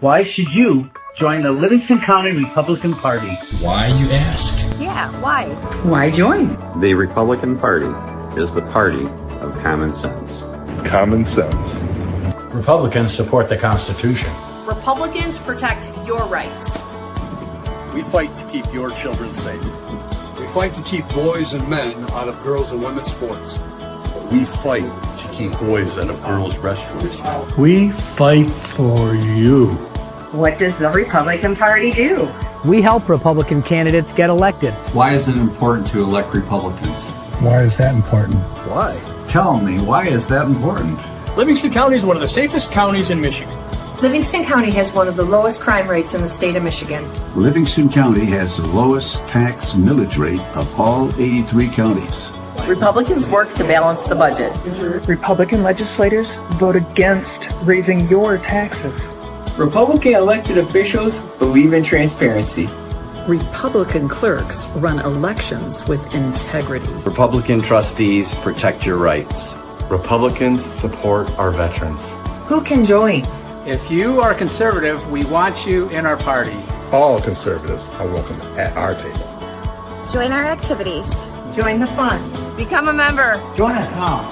Why should you join the Livingston County Republican Party? Why, you ask? Yeah, why? Why join? The Republican Party is the party of common sense. Common sense. Republicans support the Constitution. Republicans protect your rights. We fight to keep your children safe. We fight to keep boys and men out of girls and women's sports. We fight to keep boys out of girls' restrooms. We fight for you. What does the Republican Party do? We help Republican candidates get elected. Why is it important to elect Republicans? Why is that important? Why? Tell me, why is that important? Livingston County is one of the safest counties in Michigan. Livingston County has one of the lowest crime rates in the state of Michigan. Livingston County has the lowest tax millage rate of all 83 counties. Republicans work to balance the budget. Republican legislators vote against raising your taxes. Republican elected officials believe in transparency. Republican clerks run elections with integrity. Republican trustees protect your rights. Republicans support our veterans. Who can join? If you are conservative, we want you in our party. All conservatives are welcome at our table. Join our activities. Join the fun. Become a member. Join us now.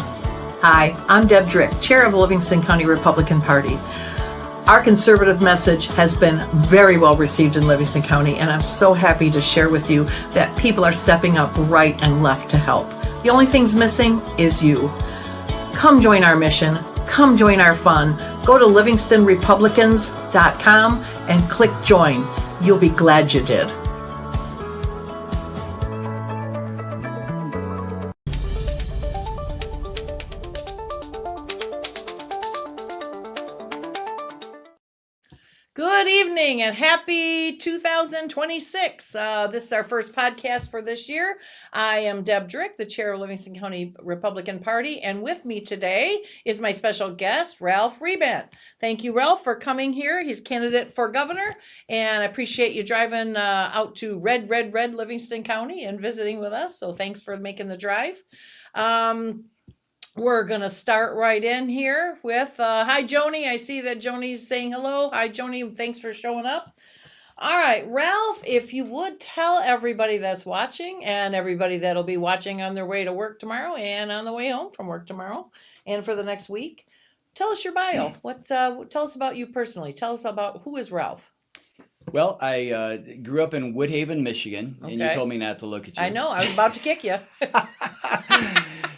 Hi, I'm Deb Drick, Chair of Livingston County Republican Party. Our conservative message has been very well received in Livingston County, and I'm so happy to share with you that people are stepping up right and left to help. The only thing's missing is you. Come join our mission. Come join our fun. Go to livingstonrepublicans.com and click join. You'll be glad you did. Good evening and happy 2026. This is our first podcast for this year. I am Deb Drick, the chair of Livingston County Republican Party, and with me today is my special guest, Ralph Rebant. Thank you, Ralph, for coming here. He's candidate for governor, and I appreciate you driving out to red Livingston County and visiting with us, so thanks for making the drive. We're going to start right in here with, hi, Joni. I see that Joni's saying hello. Hi, Joni. Thanks for showing up. All right, Ralph, if you would tell everybody that's watching and everybody that'll be watching on their way to work tomorrow and on the way home from work tomorrow and for the next week, tell us your bio. Tell us about you personally. Tell us about who is Ralph. Well, I grew up in Woodhaven, Michigan, and you told me not to look at you. I know. I was about to kick you.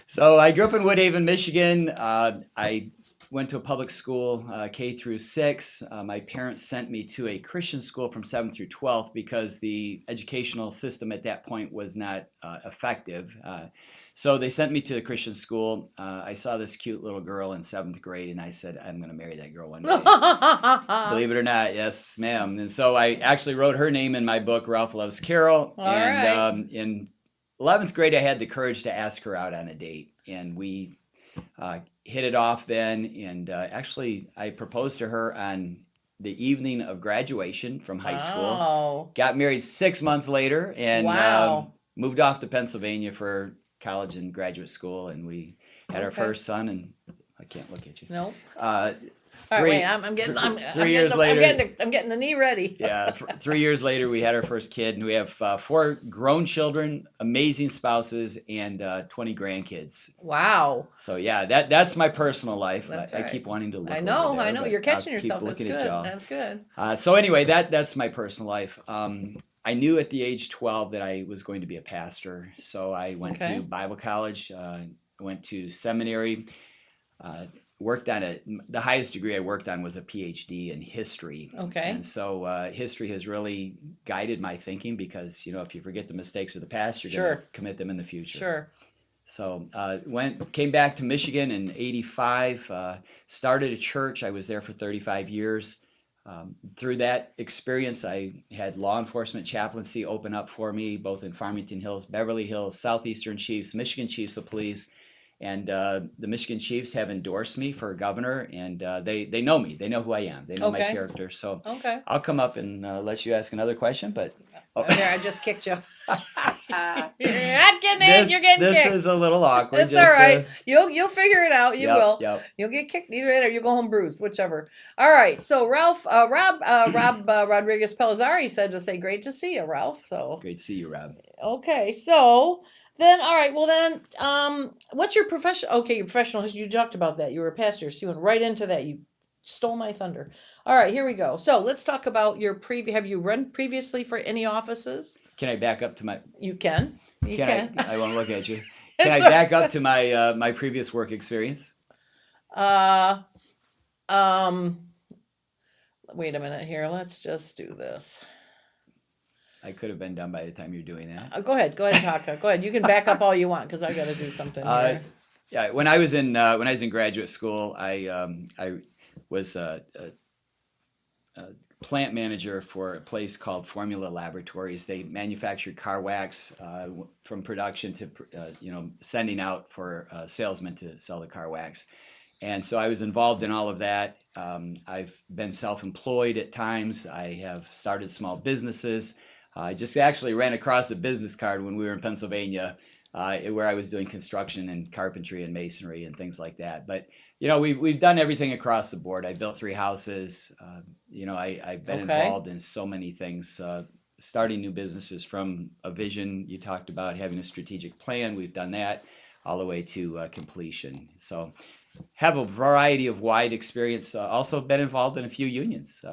So I grew up in Woodhaven, Michigan. I went to a public school, K through 6. My parents sent me to a Christian school from 7th through 12th because the educational system at that point was not effective. So they sent me to the Christian school. I saw this cute little girl in 7th grade, and I said, I'm going to marry that girl one day. Believe it or not, yes, ma'am. And so I actually wrote her name in my book, Ralph Loves Carol. In 11th grade, I had the courage to ask her out on a date, and we hit it off then. And actually, I proposed to her on the evening of graduation from high school. Got married 6 months later, and moved off to Pennsylvania for college and graduate school, and we had our first son. And I can't look at you. No. All right, wait, I'm getting the knee ready. Yeah, 3 years later, we had our first kid, and we have 4 grown children, amazing spouses, and 20 grandkids. Wow. So yeah, that's my personal life. That's I keep wanting to look. I know. You're catching yourself. That's good. That's good. So anyway, that's my personal life. I knew at the age 12 that I was going to be a pastor, so I went to Bible college, went to seminary. Worked on the highest degree I worked on was a PhD in history. Okay. And so history has really guided my thinking because, if you forget the mistakes of the past, you're going to commit them in the future. Sure. So came back to Michigan in 85, started a church. I was there for 35 years. Through that experience, I had law enforcement chaplaincy open up for me, both in Farmington Hills, Beverly Hills, Southeastern Chiefs, Michigan Chiefs of Police. And the Michigan Chiefs have endorsed me for governor, and they know me. They know who I am. They know my character. So I'll come up and let you ask another question. But there, I just kicked you. You're not getting it. You're getting this kicked. is a little awkward. It's all right. You'll figure it out. You will. Yep. You'll get kicked either way, or you go home bruised, whichever. All right. So Rob Rodriguez Pellizzari said to say, "Great to see you, Ralph." So great to see you, Rob. Okay. So then, all right. Well then, what's your profession? Okay, your professional history. You talked about that. You were a pastor, so you went right into that. You stole my thunder. All right. Here we go. So let's talk about your Have you run previously for any offices? Can I back up to my? You can. You can. I won't look at you. Can I back up to my my previous work experience? Wait a minute here. Let's just do this. I could have been done by the time you're doing that. Go ahead and talk. Go ahead. You can back up all you want because I got to do something here. Yeah, when I was in graduate school, I was a plant manager for a place called Formula Laboratories. They manufactured car wax from production to sending out for salesmen to sell the car wax. And so I was involved in all of that. I've been self-employed at times. I have started small businesses. I just actually ran across a business card when we were in Pennsylvania where I was doing construction and carpentry and masonry and things like that. But we've done everything across the board. I built 3 houses. I've been involved in so many things, starting new businesses from a vision. You talked about having a strategic plan. We've done that all the way to completion. So have a variety of wide experience. Also been involved in a few unions.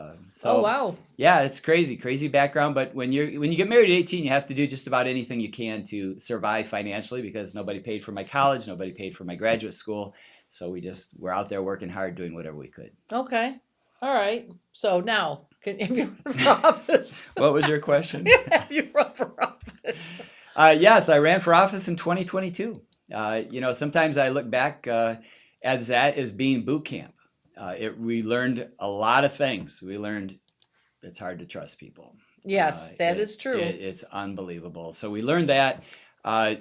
Oh, wow. Yeah, it's crazy background. But when you get married at 18, you have to do just about anything you can to survive financially because nobody paid for my college, nobody paid for my graduate school. So we're out there working hard, doing whatever we could. Okay. All right. So now, have you run for office? What was your question? Have you run for office? Yes, I ran for office in 2022. Sometimes I look back at that as being boot camp. We learned a lot of things. We learned it's hard to trust people. Yes, that is true. It's unbelievable. So we learned that. I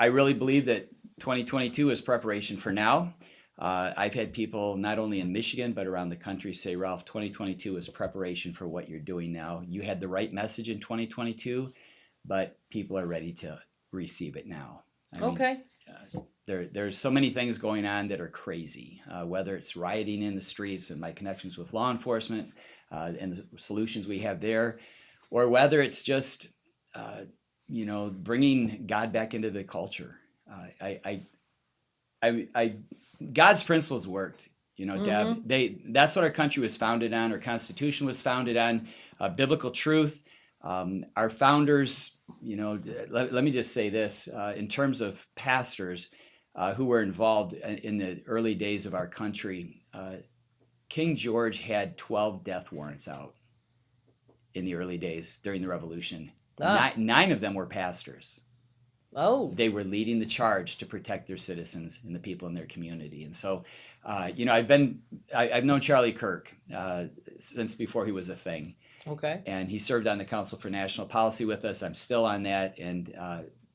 really believe that 2022 is preparation for now. I've had people not only in Michigan but around the country say, Ralph, 2022 is preparation for what you're doing now. You had the right message in 2022, but people are ready to receive it now. There's so many things going on that are crazy, whether it's rioting in the streets and my connections with law enforcement and the solutions we have there, or whether it's just bringing God back into the culture. God's principles worked, Deb. That's what our country was founded on. Our Constitution was founded on biblical truth. Our founders, let me just say this, in terms of pastors who were involved in the early days of our country, King George had 12 death warrants out in the early days during the Revolution. 9 of them were pastors. Oh. They were leading the charge to protect their citizens and the people in their community. And so, I've known Charlie Kirk since before he was a thing. Okay. And he served on the Council for National Policy with us. I'm still on that. And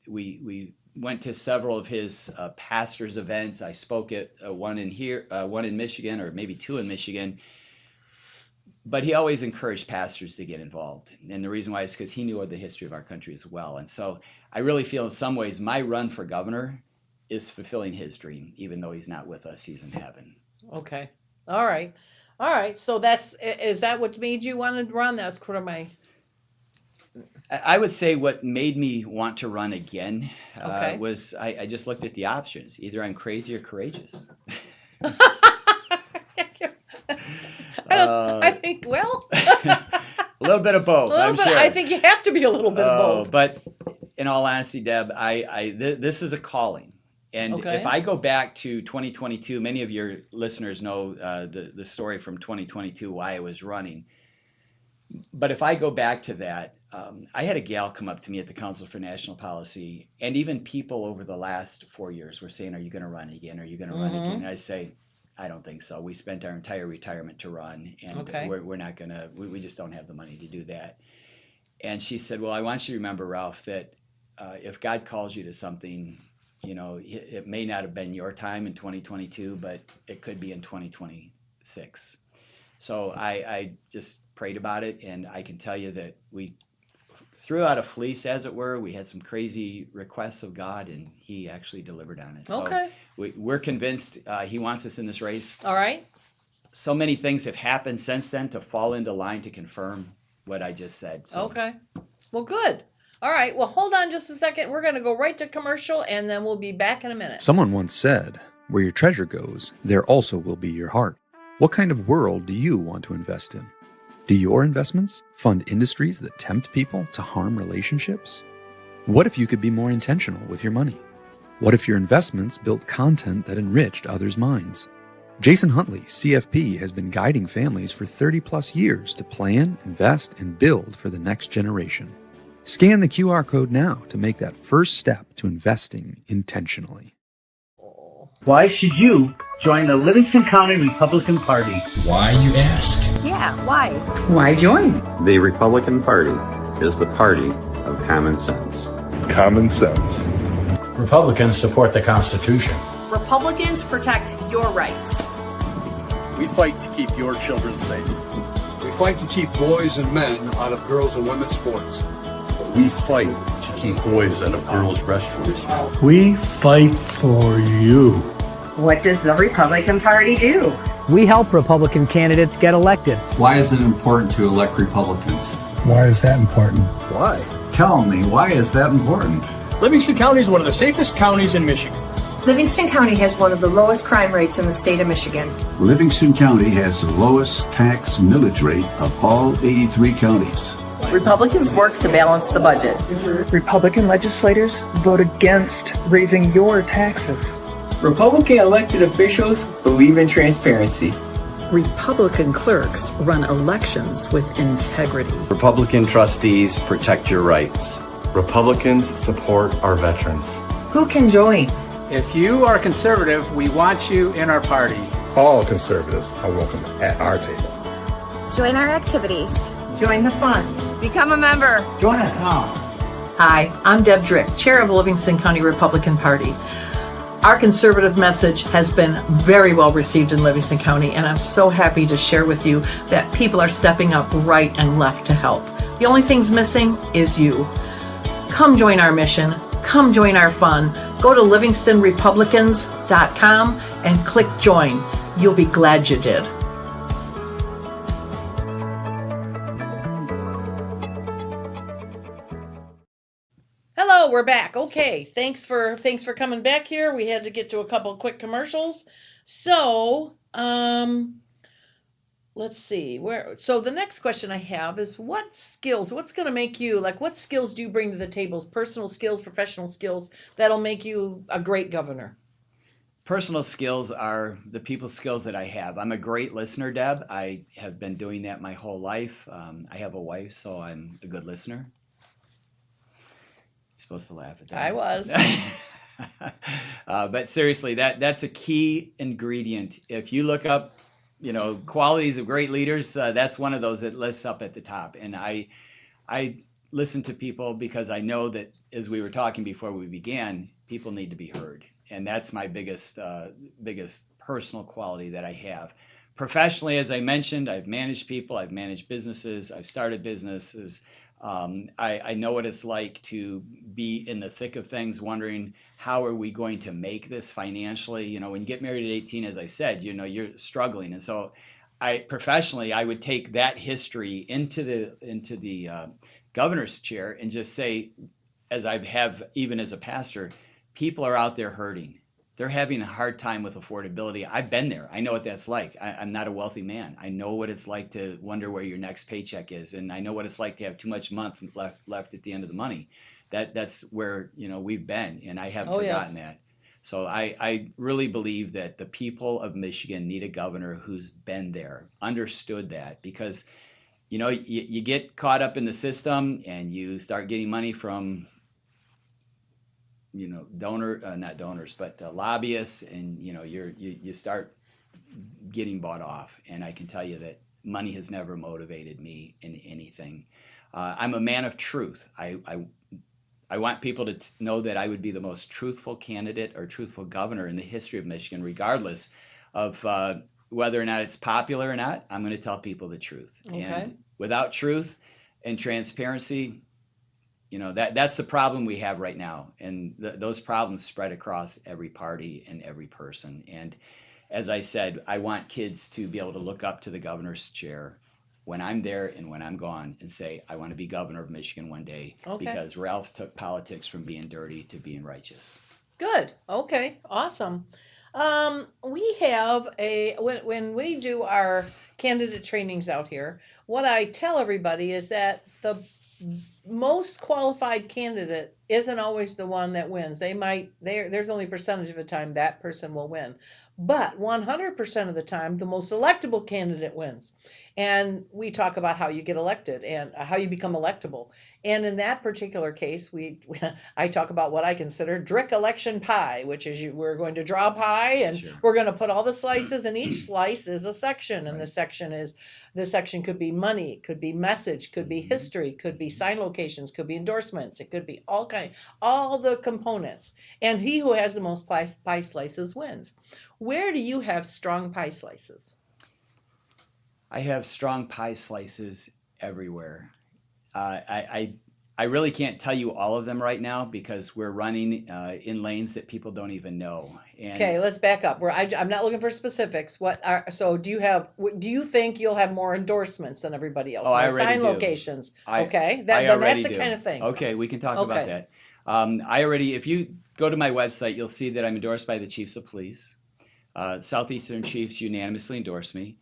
we went to several of his pastors' events. I spoke at one in Michigan, or maybe 2 in Michigan. But he always encouraged pastors to get involved. And the reason why is because he knew the history of our country as well. And so I really feel in some ways my run for governor is fulfilling his dream, even though he's not with us, he's in heaven. Okay. All right. So is that what made you want to run? That's kind of my... I would say what made me want to run again was I just looked at the options. Either I'm crazy or courageous. I think, a little bit of both. I'm sure. I think you have to be a little bit of both. But in all honesty, Deb, this is a calling. And if I go back to 2022, many of your listeners know the story from 2022, why I was running. But if I go back to that, I had a gal come up to me at the Council for National Policy, and even people over the last 4 years were saying, are you going to run again? Are you going to run again? And I say, I don't think so. We spent our entire retirement to run, and we're not going to, we just don't have the money to do that. And she said, well, I want you to remember, Ralph, that if God calls you to something, it may not have been your time in 2022, but it could be in 2026. So I just prayed about it, and I can tell you that we threw out a fleece, as it were. We had some crazy requests of God, and he actually delivered on it. Okay. So we're convinced he wants us in this race. All right. So many things have happened since then to fall into line to confirm what I just said. So. Okay. Well, good. All right. Well, hold on just a second. We're going to go right to commercial, and then we'll be back in a minute. Someone once said, "Where your treasure goes, there also will be your heart." What kind of world do you want to invest in? Do your investments fund industries that tempt people to harm relationships? What if you could be more intentional with your money? What if your investments built content that enriched others' minds? Jason Huntley, CFP, has been guiding families for 30 plus years to plan, invest, and build for the next generation. Scan the QR code now to make that first step to investing intentionally. Why should you join the Livingston County Republican Party? Why, you ask? Yeah, why? Why join? The Republican Party is the party of common sense. Common sense. Republicans support the Constitution. Republicans protect your rights. We fight to keep your children safe. We fight to keep boys and men out of girls' and women's sports. We fight to keep boys out of girls' restrooms. We fight for you. What does the Republican Party do? We help Republican candidates get elected. Why is it important to elect Republicans? Why is that important? Why? Tell me, why is that important? Livingston County is one of the safest counties in Michigan. Livingston County has one of the lowest crime rates in the state of Michigan. Livingston County has the lowest tax millage rate of all 83 counties. Republicans work to balance the budget. Republican legislators vote against raising your taxes. Republican elected officials believe in transparency. Republican clerks run elections with integrity. Republican trustees protect your rights. Republicans support our veterans. Who can join? If you are conservative, we want you in our party. All conservatives are welcome at our table. Join our activities. Join the fun. Become a member. Join us now. Hi, I'm Deb Drick, chair of Livingston County Republican Party. Our conservative message has been very well received in Livingston County, and I'm so happy to share with you that people are stepping up right and left to help. The only thing's missing is you. Come join our mission. Come join our fun. Go to livingstonrepublicans.com and click join. You'll be glad you did. Hello, we're back. Okay, thanks for coming back here. We had to get to a couple of quick commercials. So, let's see so the next question I have is what's going to make you, like, what skills do you bring to the table? Personal skills, professional skills that'll make you a great governor? Personal skills are the people skills that I have. I'm a great listener, Deb. I have been doing that my whole life. I have a wife, so I'm a good listener. You're supposed to laugh at that. I was. But seriously, that's a key ingredient. If you look up, qualities of great leaders, that's one of those that lists up at the top. And I listen to people because I know that, as we were talking before we began, people need to be heard. And that's my biggest personal quality that I have. Professionally, as I mentioned, I've managed people, I've managed businesses, I've started businesses. I know what it's like to be in the thick of things, wondering how are we going to make this financially. When you get married at 18, as I said, you're struggling. And so professionally, I would take that history into the governor's chair and just say, as I have even as a pastor, people are out there hurting. They're having a hard time with affordability. I've been there. I know what that's like. I'm not a wealthy man. I know what it's like to wonder where your next paycheck is. And I know what it's like to have too much month left at the end of the money. That's where, we've been. And I haven't forgotten that. So I really believe that the people of Michigan need a governor who's been there, understood that, because, you get caught up in the system and you start getting money from not donors, but lobbyists, and you start getting bought off. And I can tell you that money has never motivated me in anything. I'm a man of truth. I want people to know that I would be the most truthful candidate or truthful governor in the history of Michigan, regardless of whether or not it's popular or not. I'm going to tell people the truth. Okay. And without truth and transparency, that's the problem we have right now. And those problems spread across every party and every person. And as I said, I want kids to be able to look up to the governor's chair when I'm there and when I'm gone and say, I want to be governor of Michigan one day, because Ralph took politics from being dirty to being righteous. Good. Okay. Awesome. We have when we do our candidate trainings out here, what I tell everybody is that the most qualified candidate isn't always the one that wins. There's only a percentage of the time that person will win. But 100% of the time, the most electable candidate wins. And we talk about how you get elected and how you become electable. And in that particular case, I talk about what I consider Drick election pie, which is we're going to draw a pie and we're going to put all the slices, and each slice is a section. And this section could be money, could be message, could be history, could be sign locations, could be endorsements. It could be all the components. And he who has the most pie slices wins. Where do you have strong pie slices? I have strong pie slices everywhere. I really can't tell you all of them right now because we're running in lanes that people don't even know. Okay, let's back up. I'm not looking for specifics. Do you think you'll have more endorsements than everybody else? Oh, I already sign do. locations. Okay, that's the kind of thing. Okay, we can talk about that. If you go to my website, you'll see that I'm endorsed by the Chiefs of Police. Southeastern Chiefs unanimously endorsed me.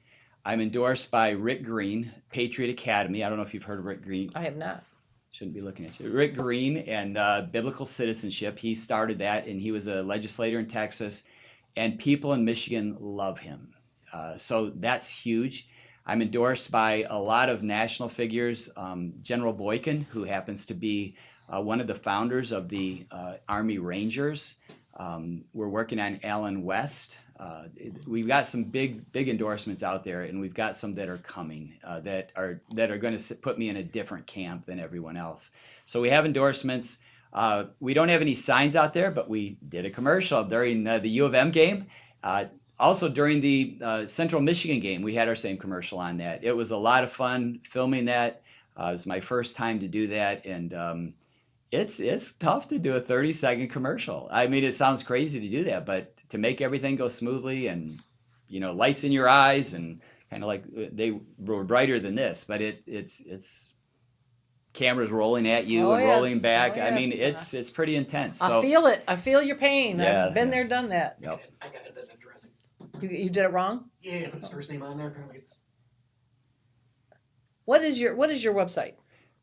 I'm endorsed by Rick Green, Patriot Academy. I don't know if you've heard of Rick Green. I have not. Shouldn't be looking at you. Rick Green and Biblical Citizenship. He started that, and he was a legislator in Texas, and people in Michigan love him. So that's huge. I'm endorsed by a lot of national figures. General Boykin, who happens to be one of the founders of the Army Rangers. We're working on Allen West. We've got some big endorsements out there, and we've got some that are coming that are going to put me in a different camp than everyone else. So we have endorsements. We don't have any signs out there, but we did a commercial during the U of M game. Also during the Central Michigan game, we had our same commercial on that. It was a lot of fun filming that. It was my first time to do that, and it's tough to do a 30-second commercial. I mean, it sounds crazy to do that, but to make everything go smoothly and, lights in your eyes and kind of like they were brighter than this, but it's cameras rolling at you and rolling back. I mean, it's pretty intense. I feel it. I feel your pain. Yeah, I've been there, done that. Yep. I got it addressing. You did it wrong? Yeah, put his first name on there. What is your website?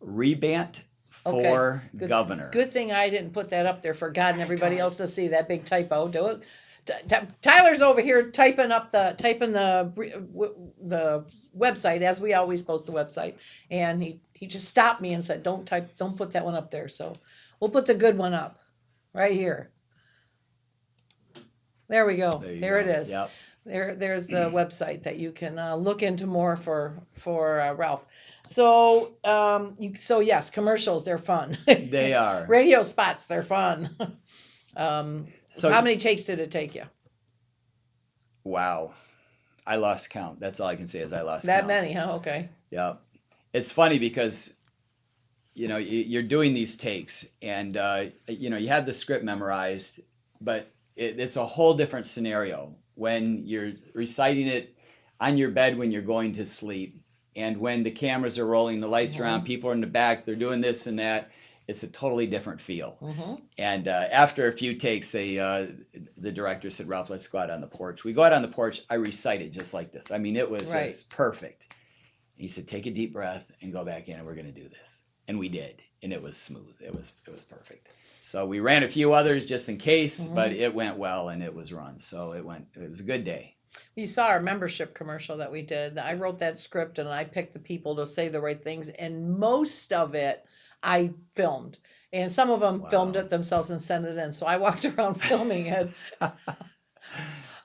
Rebant for Governor. Good thing I didn't put that up there for God and everybody else to see that big typo. Do it. Tyler's over here typing the website as we always post the website, and he just stopped me and said, don't put that one up there. So we'll put the good one up right here. There we go. There it is. Yep. There's the website that you can look into more for Ralph. So yes, commercials, they're fun. They are. Radio spots, they're fun. So how many takes did it take you? Wow. I lost count. That's all I can say is I lost that count. Many, huh? Okay. Yeah. It's funny because, you're doing these takes and, you have the script memorized, but it's a whole different scenario when you're reciting it on your bed when you're going to sleep. And when the cameras are rolling, the lights are on, people are in the back, they're doing this and that. It's a totally different feel. Mm-hmm. And after a few takes, the director said, Ralph, let's go out on the porch. We go out on the porch. I recited just like this. I mean, it was just perfect. He said, take a deep breath and go back in, and we're going to do this. And we did. And it was smooth. It was perfect. So we ran a few others just in case, but it went well and it was run. So it was a good day. You saw our membership commercial that we did. I wrote that script and I picked the people to say the right things, and most of it I filmed, and some of them filmed it themselves and sent it in. So I walked around filming it,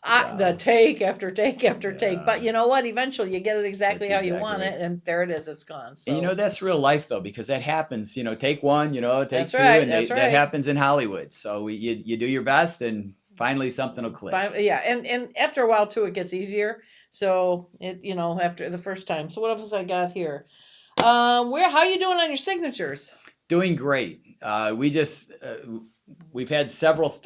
the take after take after take. But you know what? Eventually you get it exactly how you want it, and there it is. It's gone. So. And that's real life though, because that happens. Take one, take that's two, right, and that happens in Hollywood. So you do your best, and finally something will click. And after a while too, it gets easier. So after the first time. So what else I got here? How are you doing on your signatures? Doing great. We've had several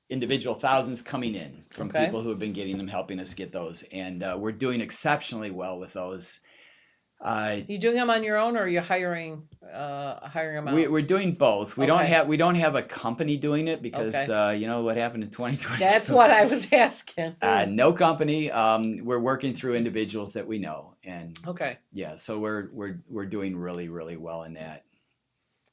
individual thousands coming in from people who have been getting them, helping us get those. And we're doing exceptionally well with those. You doing them on your own, or are you hiring them out? We're doing both. We don't have a company doing it because you know what happened in 2020. That's what I was asking. No company. We're working through individuals that we know, and yeah, so we're doing really, really well in that.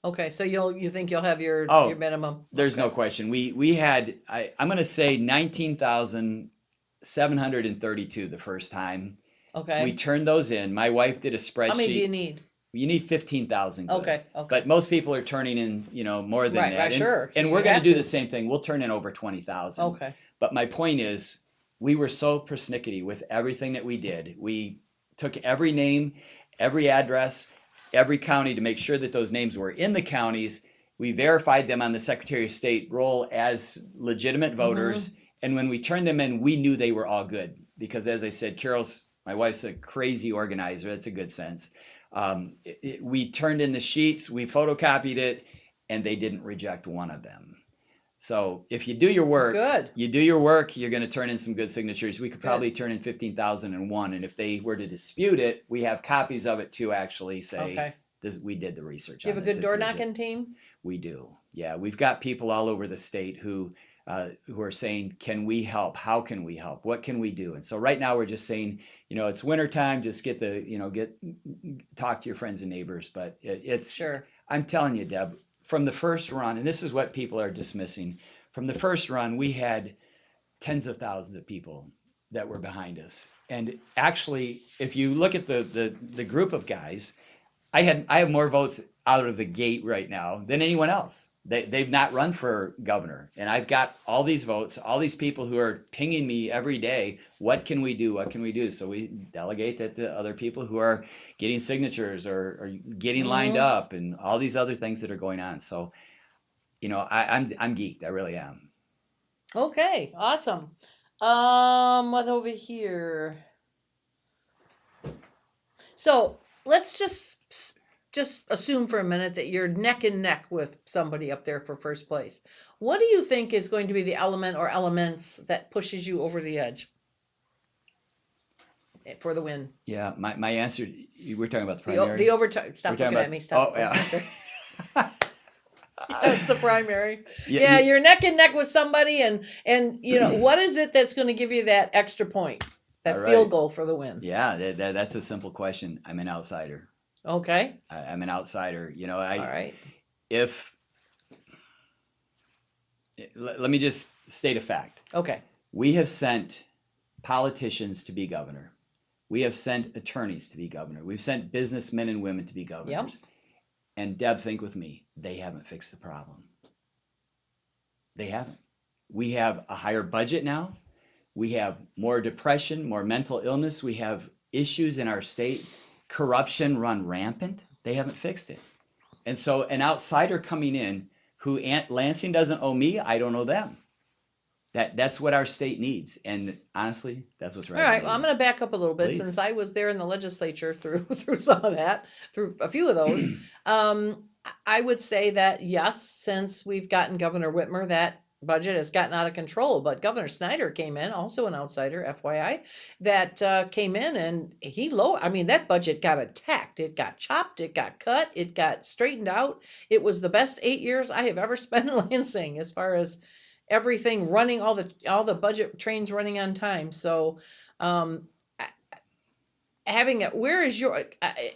Okay, so you think you'll have your minimum? There's no question. We had I'm going to say 19,732 the first time. Okay. We turned those in. My wife did a spreadsheet. How many do you need? You need 15,000. Okay. But most people are turning in, more than that. Right, sure. And we're going to do the same thing. We'll turn in over 20,000. Okay. But my point is, we were so persnickety with everything that we did. We took every name, every address, every county to make sure that those names were in the counties. We verified them on the Secretary of State roll as legitimate voters. Mm-hmm. And when we turned them in, we knew they were all good. Because as I said, my wife's a crazy organizer. That's a good sense. We turned in the sheets, we photocopied it, and they didn't reject one of them. So if you do your work, you're going to turn in some good signatures. We could probably turn in 15,001. And if they were to dispute it, we have copies of it to actually say we did the research. Do you have a good door knocking team? We do. Yeah, we've got people all over the state who are saying, can we help? How can we help? What can we do? And so right now we're just saying, it's wintertime, just talk to your friends and neighbors. But it's sure. I'm telling you, Deb, from the first run, and this is what people are dismissing, from the first run, we had tens of thousands of people that were behind us. And actually, if you look at the group of guys, I have more votes out of the gate right now than anyone else. They've not run for governor, and I've got all these votes, all these people who are pinging me every day. What can we do? What can we do? So we delegate that to other people who are getting signatures or getting lined up, and all these other things that are going on. So, I'm geeked. I really am. Okay, awesome. What's over here? So let's just assume for a minute that you're neck and neck with somebody up there for first place. What do you think is going to be the element or elements that pushes you over the edge for the win? Yeah, my answer, we're talking about the primary. The overtime. Stop looking at me. Stop. Oh, yeah. That's the primary. Yeah, you're neck and neck with somebody, and what is it that's going to give you that extra point, that field goal for the win? Yeah, that's a simple question. I'm an outsider. Okay. I'm an outsider. All right. Let me just state a fact. Okay. We have sent politicians to be governor. We have sent attorneys to be governor. We've sent businessmen and women to be governors. Yep. And Deb, think with me, they haven't fixed the problem. They haven't. We have a higher budget now. We have more depression, more mental illness. We have issues in our state. Corruption run rampant. They haven't fixed it. And so an outsider coming in who Lansing doesn't owe me, I don't owe them. That's what our state needs. And honestly, that's what's right. All right. Well, I'm going to back up a little bit. Please. Since I was there in the legislature through some of that, through a few of those. I would say that yes, since we've gotten Governor Whitmer, that budget has gotten out of control. But Governor Snyder came in, also an outsider, FYI, that came in and that budget got attacked. It got chopped, it got cut, it got straightened out. It was the best 8 years I have ever spent in Lansing as far as everything running, all the budget trains running on time. So having it, where is your,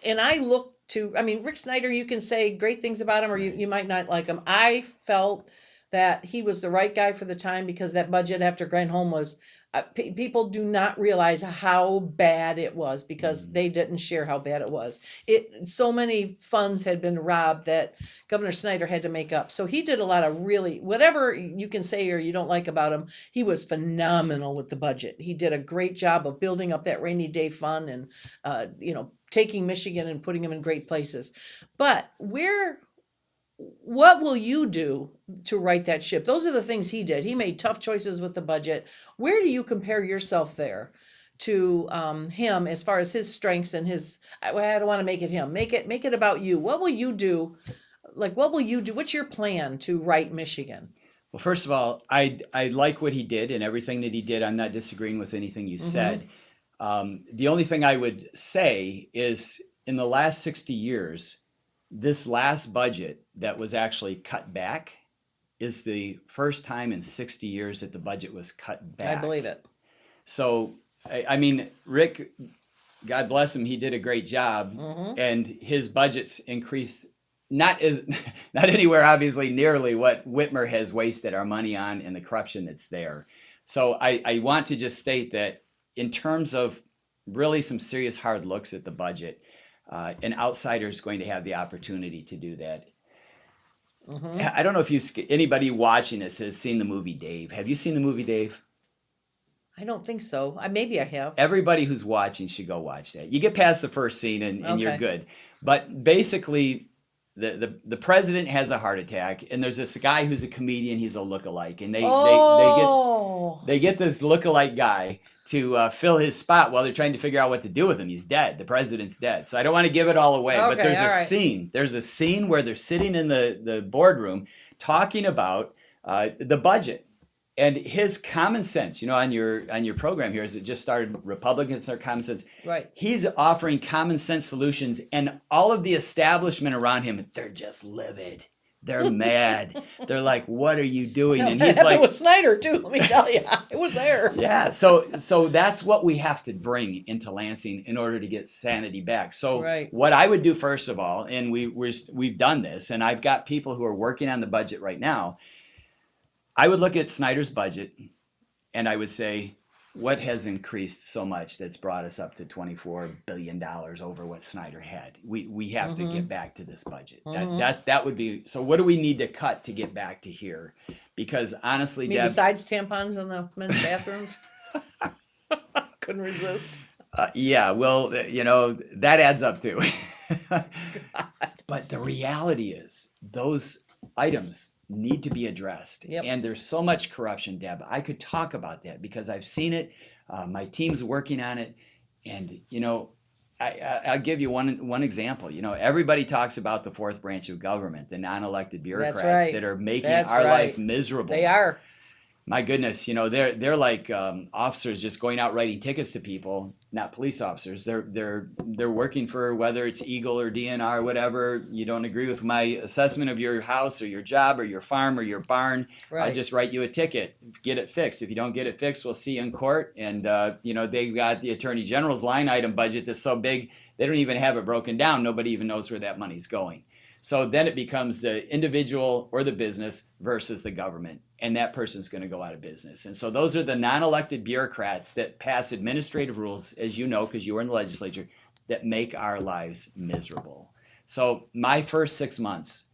and I look to, Rick Snyder, you can say great things about him or you might not like him. I felt that he was the right guy for the time because that budget after Granholm was, people do not realize how bad it was because they didn't share how bad it was. So many funds had been robbed that Governor Snyder had to make up. So he did a lot of really, whatever you can say or you don't like about him, he was phenomenal with the budget. He did a great job of building up that rainy day fund and, taking Michigan and putting them in great places. But what will you do to right that ship? Those are the things he did. He made tough choices with the budget. Where do you compare yourself there him as far as his strengths and his. I don't want to make it him. Make it about you. What will you do? Like, what will you do? What's your plan to right Michigan? Well, first of all, I like what he did and everything that he did. I'm not disagreeing with anything you said. The only thing I would say is in the last 60 years, this last budget that was actually cut back is the first time in 60 years that the budget was cut back. I believe it. So, I mean, Rick, God bless him, he did a great job, and his budgets increased not anywhere obviously nearly what Whitmer has wasted our money on and the corruption that's there. So I want to just state that in terms of really some serious hard looks at the budget, an outsider is going to have the opportunity to do that. I don't know if anybody watching this has seen the movie Dave. Have you seen the movie Dave? I don't think so. Maybe I have. Everybody who's watching should go watch that. You get past the first scene and you're good. But basically, the president has a heart attack, and there's this guy who's a comedian. He's a lookalike, and they get this lookalike guy to fill his spot while they're trying to figure out what to do with him. He's dead. The president's dead. So I don't want to give it all away, but there's a scene. There's a scene where they're sitting in the boardroom talking about the budget. And his common sense, on your program here, as it just started, Republicans are common sense. Right. He's offering common sense solutions, and all of the establishment around him, they're just livid. They're mad. They're like, "What are you doing?" And he's like, "It was Snyder too. Let me tell you, it was there." Yeah. So that's what we have to bring into Lansing in order to get sanity back. So what I would do first of all, and we've done this, and I've got people who are working on the budget right now. I would look at Snyder's budget and I would say, what has increased so much that's brought us up to $24 billion over what Snyder had? We have to get back to this budget. That would be, so what do we need to cut to get back to here? Because honestly, Deb, besides tampons in the men's bathrooms? Couldn't resist. Yeah, well, that adds up too. But the reality is those items need to be addressed. And there's so much corruption, Deb. I could talk about that because I've seen it. My team's working on it. And, I'll give you one example. Everybody talks about the fourth branch of government, the non-elected bureaucrats that are making our life miserable. They are. My goodness, they're like officers just going out writing tickets to people, not police officers. They're working for whether it's Eagle or DNR or whatever. You don't agree with my assessment of your house or your job or your farm or your barn. I'll just write you a ticket, get it fixed. If you don't get it fixed, we'll see you in court. And they've got the Attorney General's line item budget that's so big they don't even have it broken down. Nobody even knows where that money's going. So then it becomes the individual or the business versus the government, and that person's going to go out of business. And so those are the non-elected bureaucrats that pass administrative rules, as you know, because you were in the legislature, that make our lives miserable. So my first 6 months,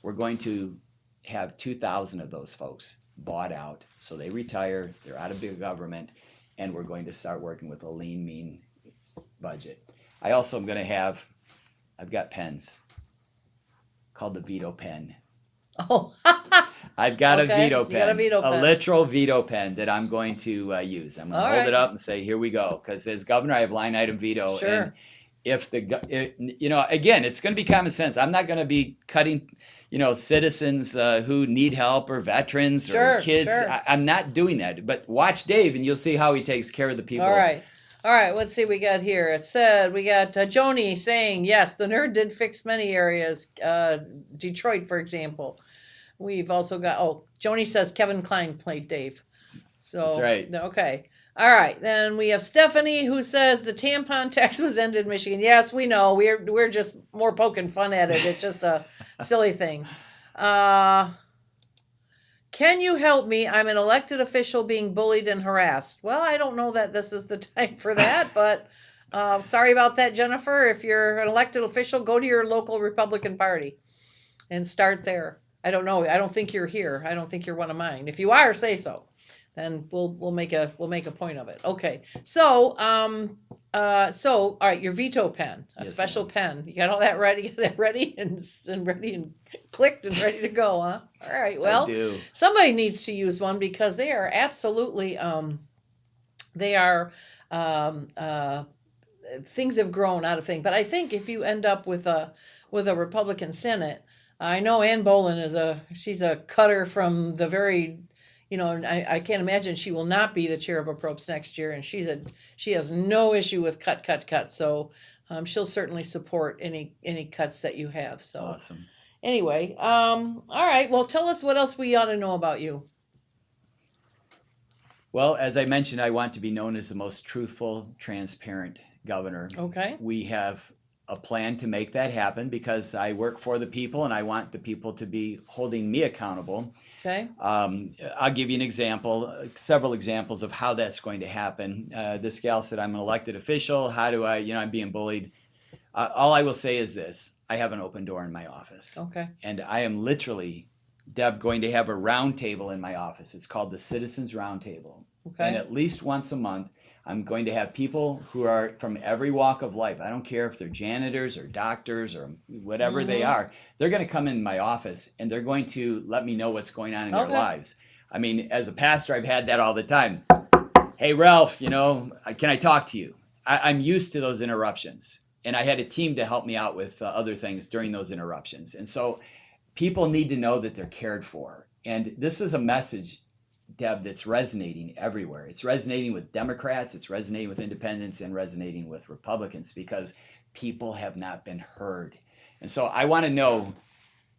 we're going to have 2,000 of those folks bought out. So they retire, they're out of big government, and we're going to start working with a lean, mean budget. I also am going to I've got pens called the veto pen. Oh. I've got a veto pen, a literal veto pen that I'm going to use. I'm going to hold it up and say, here we go. Because as governor, I have line item veto. Sure. And if again, it's going to be common sense. I'm not going to be cutting, citizens who need help or veterans or kids. Sure. I'm not doing that. But watch Dave and you'll see how he takes care of the people. All right, let's see what we got here. It said we got Joni saying, yes, the nerd did fix many areas. Detroit, for example. We've also got, Joni says Kevin Kline played Dave. So that's right. Okay. All right. Then we have Stephanie who says the tampon tax was ended in Michigan. Yes, we know. We're just more poking fun at it. It's just a silly thing. Can you help me? I'm an elected official being bullied and harassed. Well, I don't know that this is the time for that, but sorry about that, Jennifer. If you're an elected official, go to your local Republican Party and start there. I don't know. I don't think you're here. I don't think you're one of mine. If you are, say so. Then we'll make a point of it. Okay. So all right, your veto pen, a special pen. You got all that ready? Get that ready and clicked and ready to go, huh? All right. Well, somebody needs to use one because they are absolutely they are things have grown out of things. But I think if you end up with a Republican Senate, I know Ann Bolin she's a cutter from the very, and I can't imagine she will not be the chair of appropriations next year, and she has no issue with cut. So she'll certainly support any cuts that you have. So awesome. Anyway, all right. Well, tell us what else we ought to know about you. Well, as I mentioned, I want to be known as the most truthful, transparent governor. Okay. We have a plan to make that happen because I work for the people and I want the people to be holding me accountable. Okay. I'll give you an example, several examples of how that's going to happen. This gal said, I'm an elected official. How do I'm being bullied. All I will say is this. I have an open door in my office. Okay. And I am literally, Deb, going to have a round table in my office. It's called the Citizens Round Table. Okay. And at least once a month, I'm going to have people who are from every walk of life. I don't care if they're janitors or doctors or whatever they are. They're going to come in my office and they're going to let me know what's going on in their lives. I mean, as a pastor, I've had that all the time. Hey, Ralph, can I talk to you? I'm used to those interruptions. And I had a team to help me out with other things during those interruptions. And so people need to know that they're cared for. And this is a message, Deb, that's resonating everywhere. It's resonating with Democrats, it's resonating with independents, and resonating with Republicans because people have not been heard. And so I want to know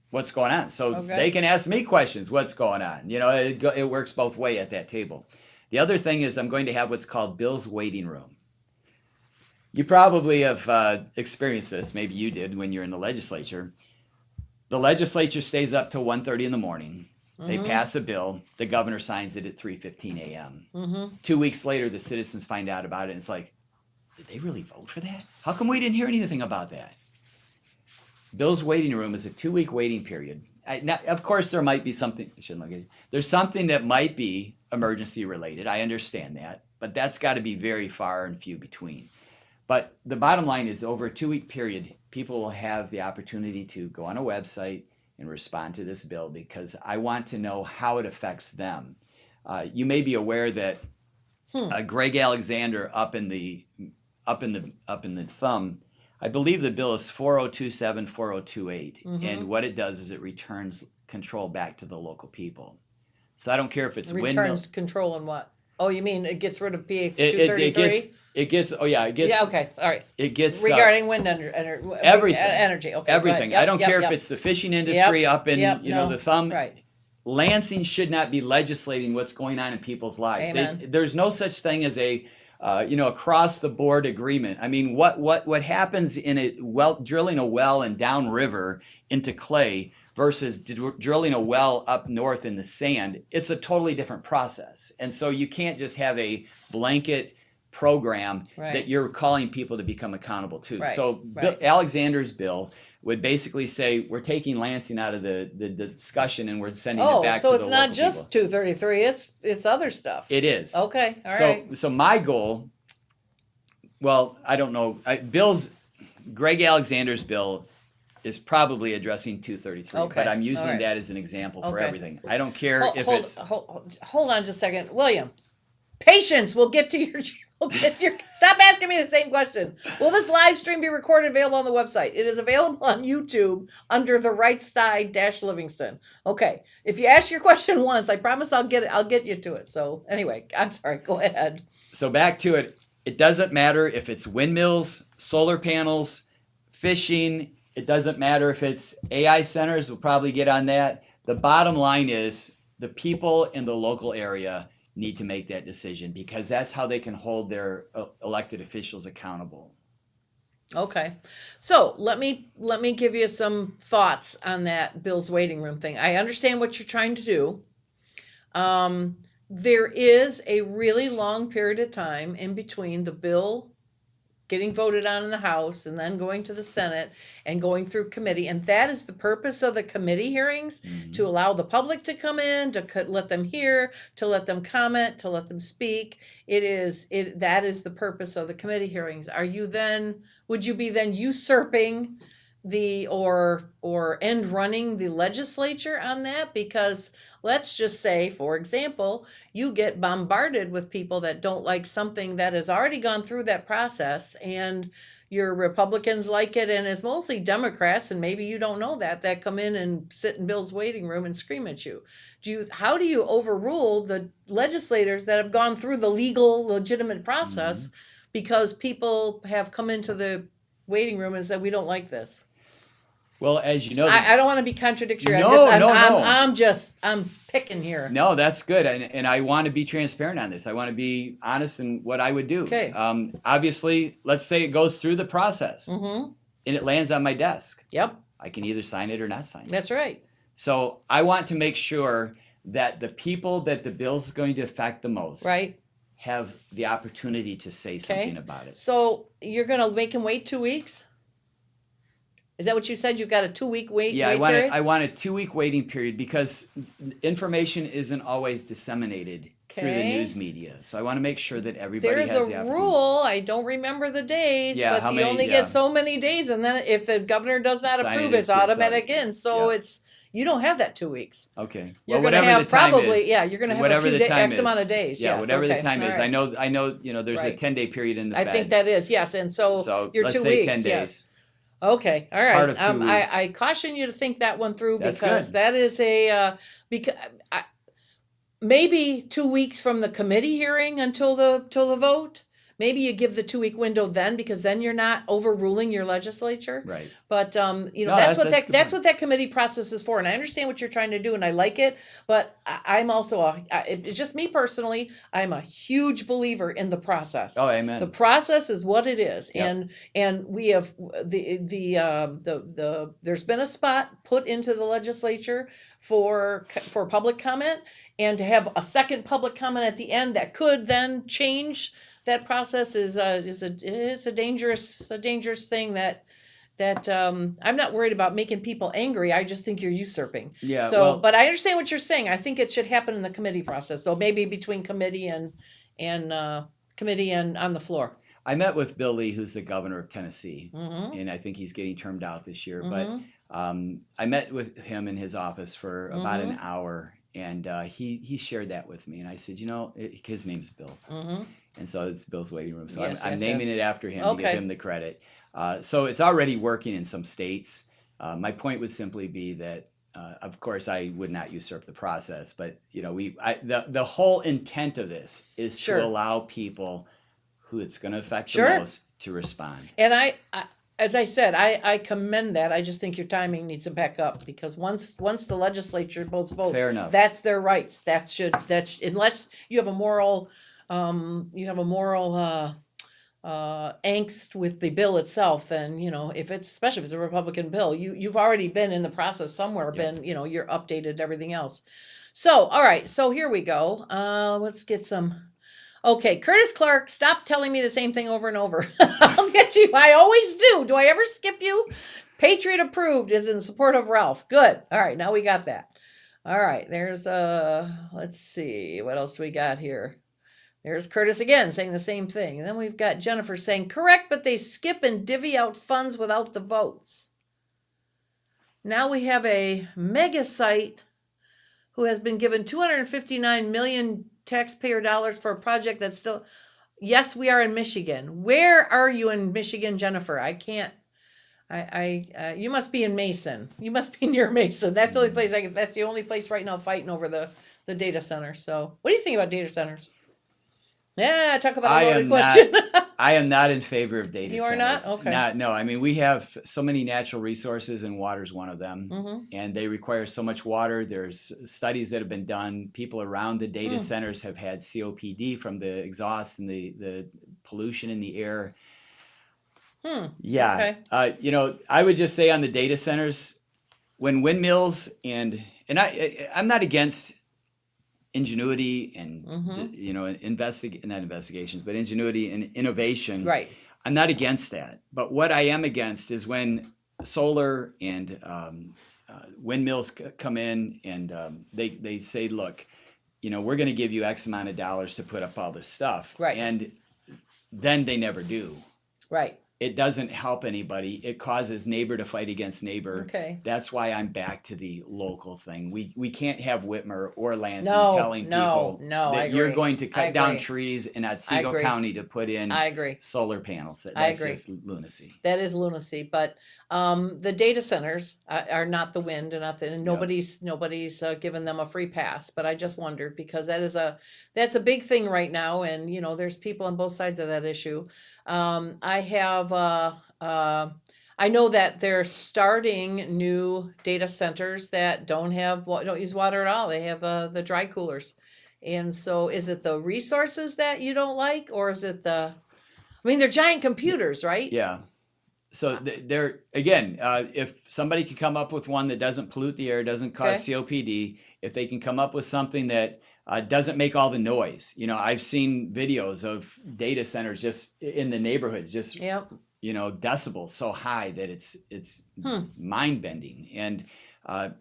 what's going on. So they can ask me questions, what's going on. It works both ways at that table. The other thing is I'm going to have what's called Bill's Waiting Room. You probably have experienced this. Maybe you did when you're in the legislature. The legislature stays up till 1:30 in the morning. They pass a bill. The governor signs it at 3:15 a.m. 2 weeks later, the citizens find out about it. And it's like, did they really vote for that? How come we didn't hear anything about that? Bill's Waiting Room is a 2-week waiting period. Now, of course, there might be something. I shouldn't look at it. There's something that might be emergency related. I understand that. But that's got to be very far and few between. But the bottom line is over a 2-week period, people will have the opportunity to go on a website and respond to this bill because I want to know how it affects them. You may be aware that Greg Alexander up in the thumb, I believe the bill is 4027 4028, and what it does is it returns control back to the local people. So I don't care if it's returns control and what? Oh, you mean it gets rid of PA 233? It gets okay, all right. It gets regarding wind everything. Energy. Okay, everything. Yep, I don't care if it's the fishing industry up in the thumb. Right. Lansing should not be legislating what's going on in people's lives. There's no such thing as a across the board agreement. I mean, what happens in drilling a well and downriver into clay versus drilling a well up north in the sand, it's a totally different process. And so you can't just have a blanket program that you're calling people to become accountable to. Alexander's bill would basically say we're taking Lansing out of the discussion and we're sending it back to the local people. So it's not just 233, it's other stuff. It is. Okay, all right. So my goal, well, I don't know, Greg Alexander's bill is probably addressing 233, but I'm using that as an example for everything. I don't care if it's... Hold on just a second. William, patience, we'll get to your... Stop asking me the same question. Will this live stream be recorded and available on the website? It is available on YouTube under the right side Livingston. Okay. If you ask your question once, I promise I'll get you to it. So anyway, I'm sorry. Go ahead. So back to it. It doesn't matter if it's windmills, solar panels, fishing. It doesn't matter if it's AI centers. We'll probably get on that. The bottom line is the people in the local area need to make that decision because that's how they can hold their elected officials accountable. Okay. So let me give you some thoughts on that Bill's Waiting Room thing. I understand what you're trying to do. There is a really long period of time in between the bill getting voted on in the House and then going to the Senate and going through committee. And that is the purpose of the committee hearings, to allow the public to come in, to let them hear, to let them comment, to let them speak. That is the purpose of the committee hearings. Would you be then usurping or end running the legislature on that, because let's just say, for example, you get bombarded with people that don't like something that has already gone through that process, and your Republicans like it, and it's mostly Democrats, and maybe you don't know that come in and sit in Bill's waiting room and scream at you. How do you overrule the legislators that have gone through the legal, legitimate process because people have come into the waiting room and said, we don't like this? Well, as you know, I don't want to be contradictory. No. I'm picking here. No, that's good, and I want to be transparent on this. I want to be honest in what I would do. Okay. Obviously, let's say it goes through the process, Mm-hmm. and it lands on my desk. Yep. I can either sign it or not sign it. That's right. So I want to make sure that the people that the bill's going to affect the most, right, have the opportunity to say something about it. So you're going to make him wait 2 weeks? Is that what you said? You've got a 2-week wait period? I want a 2-week waiting period because information isn't always disseminated through the news media. So I want to make sure that everybody has the opportunity. There's a rule. I don't remember the days, but you only get so many days, and then if the governor does not approve, it's automatic in. So you don't have that 2 weeks. Okay. You're well, going to have probably you're going to have X amount of days. Yeah, whatever the time is. Right. I know. There's a 10-day period in the feds. I think that is, yes, and so you're let's 2 say weeks. 10 days. Yes. Okay, all right. Part of 2 weeks. I caution you to think that one through That's because good. that is maybe 2 weeks from the committee hearing until the vote. Maybe you give the 2-week window then, because then you're not overruling your legislature. Right. But that's what that committee process is for. And I understand what you're trying to do, and I like it. But I'm also it's just me personally. I'm a huge believer in the process. Oh, amen. The process is what it is, Yep. and we have there's been a spot put into the legislature for public comment, and to have a second public comment at the end that could then change that process is a dangerous thing that I'm not worried about making people angry. I just think you're usurping. Yeah. So, but I understand what you're saying. I think it should happen in the committee process, though, maybe between committee and on the floor. I met with Bill Lee, who's the governor of Tennessee, Mm-hmm. and I think he's getting termed out this year. Mm-hmm. But I met with him in his office for about Mm-hmm. an hour, and he shared that with me. And I said, his name's Bill. Mm-hmm. And so it's Bill's waiting room. So Yes, I'm yes, naming yes. it after him to Okay. give him the credit. So it's already working in some states. My point would simply be that, of course, I would not usurp the process, but the whole intent of this is Sure. to allow people who it's going to affect Sure. the most to respond. And I as I said, I commend that. I just think your timing needs to back up, because once the legislature votes, Fair enough. that's their rights. Unless you have a moral angst with the bill itself, then especially if it's a Republican bill, you've already been in the process somewhere, you're updated everything else. So all right, so here we go. Let's get some. Okay, Curtis Clark, stop telling me the same thing over and over. I'll get you. I always do. Do I ever skip you? Patriot approved is in support of Ralph. Good. All right, now we got that. All right, there's let's see, what else do we got here? There's Curtis again saying the same thing. And then we've got Jennifer saying, correct, but they skip and divvy out funds without the votes. Now we have a mega site who has been given $259 million taxpayer dollars for a project that's still. Yes, we are in Michigan. Where are you in Michigan, Jennifer? I can't. You must be in Mason. You must be near Mason. That's the only place that's the only place right now fighting over the data center. So, what do you think about data centers? Yeah, talk about a loaded question. I am not in favor of data You centers. are not? Okay. No, I mean, we have so many natural resources, and water's one of them. Mm-hmm. And they require so much water. There's studies that have been done. People around the data centers have had COPD from the exhaust and the pollution in the air. Yeah. Okay. I would just say on the data centers, when windmills and I'm not against ingenuity and not investigations, but ingenuity and innovation. Right. I'm not against that, but what I am against is when solar and windmills come in and they say, look, we're going to give you X amount of dollars to put up all this stuff, right? And then they never do. Right. it doesn't help anybody. It causes neighbor to fight against neighbor. Okay. That's why I'm back to the local thing. We can't have Whitmer or Lansing No, telling no, people no, I that you're agree. going to I cut down agree. trees in I Otsego agree. County to put in I agree. solar panels. That's I agree. just lunacy. That is lunacy, but the data centers are not the wind, and nobody's given them a free pass. But I just wondered because that's a big thing right now, and there's people on both sides of that issue. I know that they're starting new data centers that don't use water at all. They have the dry coolers, and so is it the resources that you don't like, or is it they're giant computers, right? Yeah. So they're again, if somebody can come up with one that doesn't pollute the air, doesn't cause COPD, if they can come up with something that doesn't make all the noise. I've seen videos of data centers just in the neighborhoods, just decibels so high that it's mind bending. And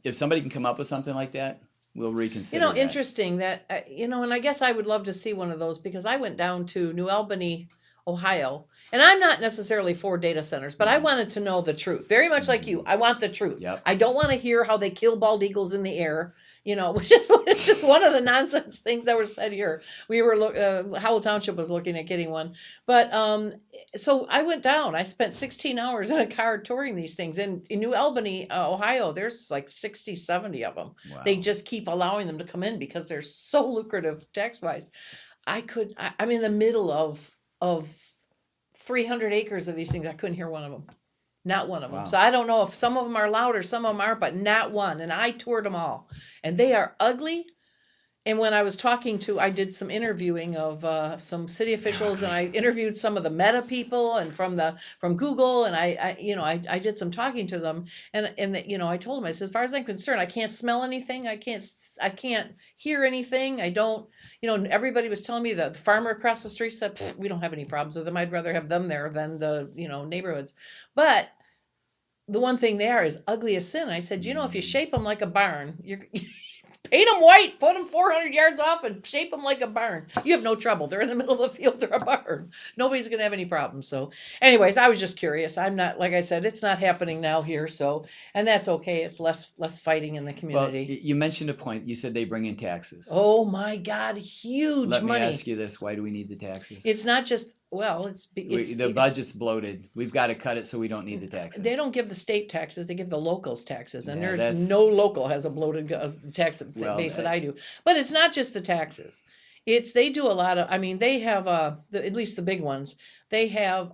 if somebody can come up with something like that, we'll reconsider. that. Interesting that and I guess I would love to see one of those because I went down to New Albany, Ohio, and I'm not necessarily for data centers, but I wanted to know the truth. Very much like you, I want the truth. Yep. I don't want to hear how they kill bald eagles in the air, which is just one of the nonsense things that were said here. We were Howell Township was looking at getting one, but so I went down. I spent 16 hours in a car touring these things. And in New Albany, Ohio, there's like 60, 70 of them. Wow. They just keep allowing them to come in because they're so lucrative tax-wise. I'm in the middle of 300 acres of these things. I couldn't hear one of them. Not one of them. Wow. So I don't know if some of them are loud or some of them aren't, but not one. And I toured them all. And they are ugly. And when I was I did some interviewing of some city officials, and I interviewed some of the Meta people and from Google, and I did some talking to them, and I told them, I said, as far as I'm concerned, I can't smell anything, I can't hear anything, I don't, everybody was telling me that the farmer across the street said, we don't have any problems with them, I'd rather have them there than the neighborhoods, but the one thing they are is ugly as sin. I said, if you shape them like a barn, you're paint them white, put them 400 yards off, and shape them like a barn. You have no trouble. They're in the middle of the field. They're a barn. Nobody's going to have any problems. So anyways, I was just curious. I'm not, like I said, it's not happening now here. So, and that's okay. It's less fighting in the community. Well, you mentioned a point. You said they bring in taxes. Oh my God, huge money. Let me ask you this. Why do we need the taxes? It's not just, the budget's bloated. We've got to cut it so we don't need the taxes. They don't give the state taxes; they give the locals taxes, and there's no local has a bloated tax base that I do. But it's not just the taxes; they do a lot of. They have at least the big ones. They have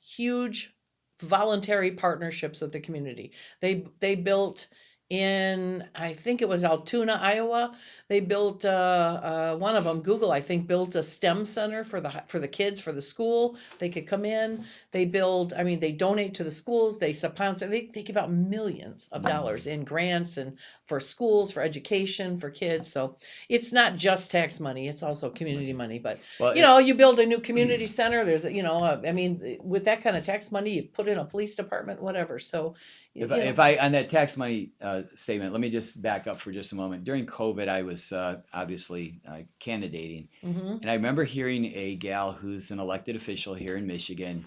huge voluntary partnerships with the community. They built in, I think it was Altoona, Iowa. They built one of them. Google, I think, built a STEM center for the kids for the school. They could come in. They build. They donate to the schools. They sponsor. They give out millions of dollars in grants and for schools, for education, for kids. So it's not just tax money. It's also community money. But you build a new community center. There's with that kind of tax money, you put in a police department, whatever. So. If I on that tax money statement, let me just back up for just a moment. During COVID, I was obviously candidating, and I remember hearing a gal who's an elected official here in Michigan,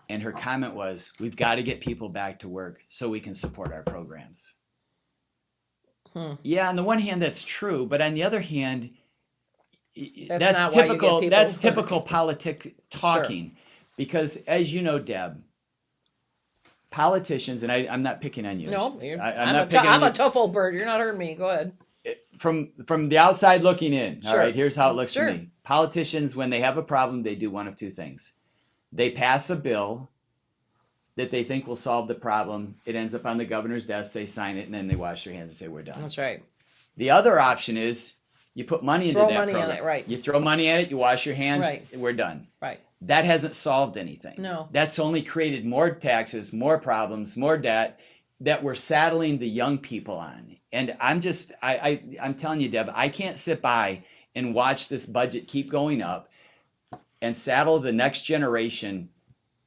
and her comment was, "We've got to get people back to work so we can support our programs." Yeah, on the one hand, that's true, but on the other hand, that's typical. That's typical politic talking, because as you know, Deb. Politicians, and I'm not picking on you. No, I'm a tough old bird. You're not hurting me. Go ahead. From the outside looking in, sure. All right, here's how it looks to me. Politicians, when they have a problem, they do one of two things. They pass a bill that they think will solve the problem. It ends up on the governor's desk. They sign it, and then they wash their hands and say, we're done. That's right. The other option is you put money into that program. On it, right. You throw money at it, you wash your hands, right. We're done. Right. That hasn't solved anything. No. That's only created more taxes, more problems, more debt that we're saddling the young people on. And I'm telling you, Deb, I can't sit by and watch this budget keep going up and saddle the next generation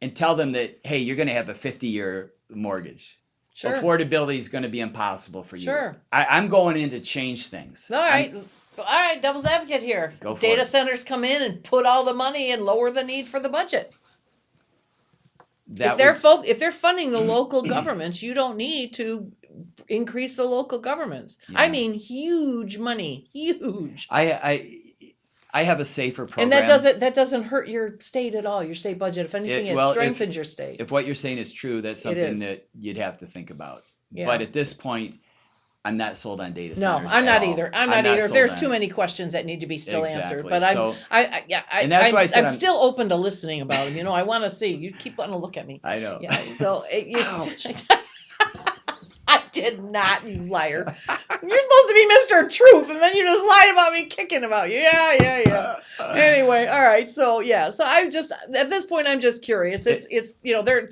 and tell them that, hey, you're going to have a 50-year mortgage. Sure. Affordability is going to be impossible for you. Sure. I'm going in to change things. All right. All right, devil's advocate here. Go for Data it. centers come in and put all the money and lower the need for the budget. if they're funding the local governments, you don't need to increase the local governments. Yeah. I mean, huge money, huge. I have a safer program. And that doesn't hurt your state at all, your state budget. If anything, it strengthens your state. If what you're saying is true, that's something that you'd have to think about. Yeah. But at this point, I'm not sold on data centers. No, I'm not all. either. I'm not either. There's too many questions that need to be still answered. But I'm still open to listening about them. You know, I want to see. You keep wanting to look at me. I know. Yeah. So I did not, you liar. You're supposed to be Mr. Truth, and then you just lied about me kicking about you. Yeah. Anyway, all right. So yeah. So I'm just at this point, I'm just curious. It's you know they're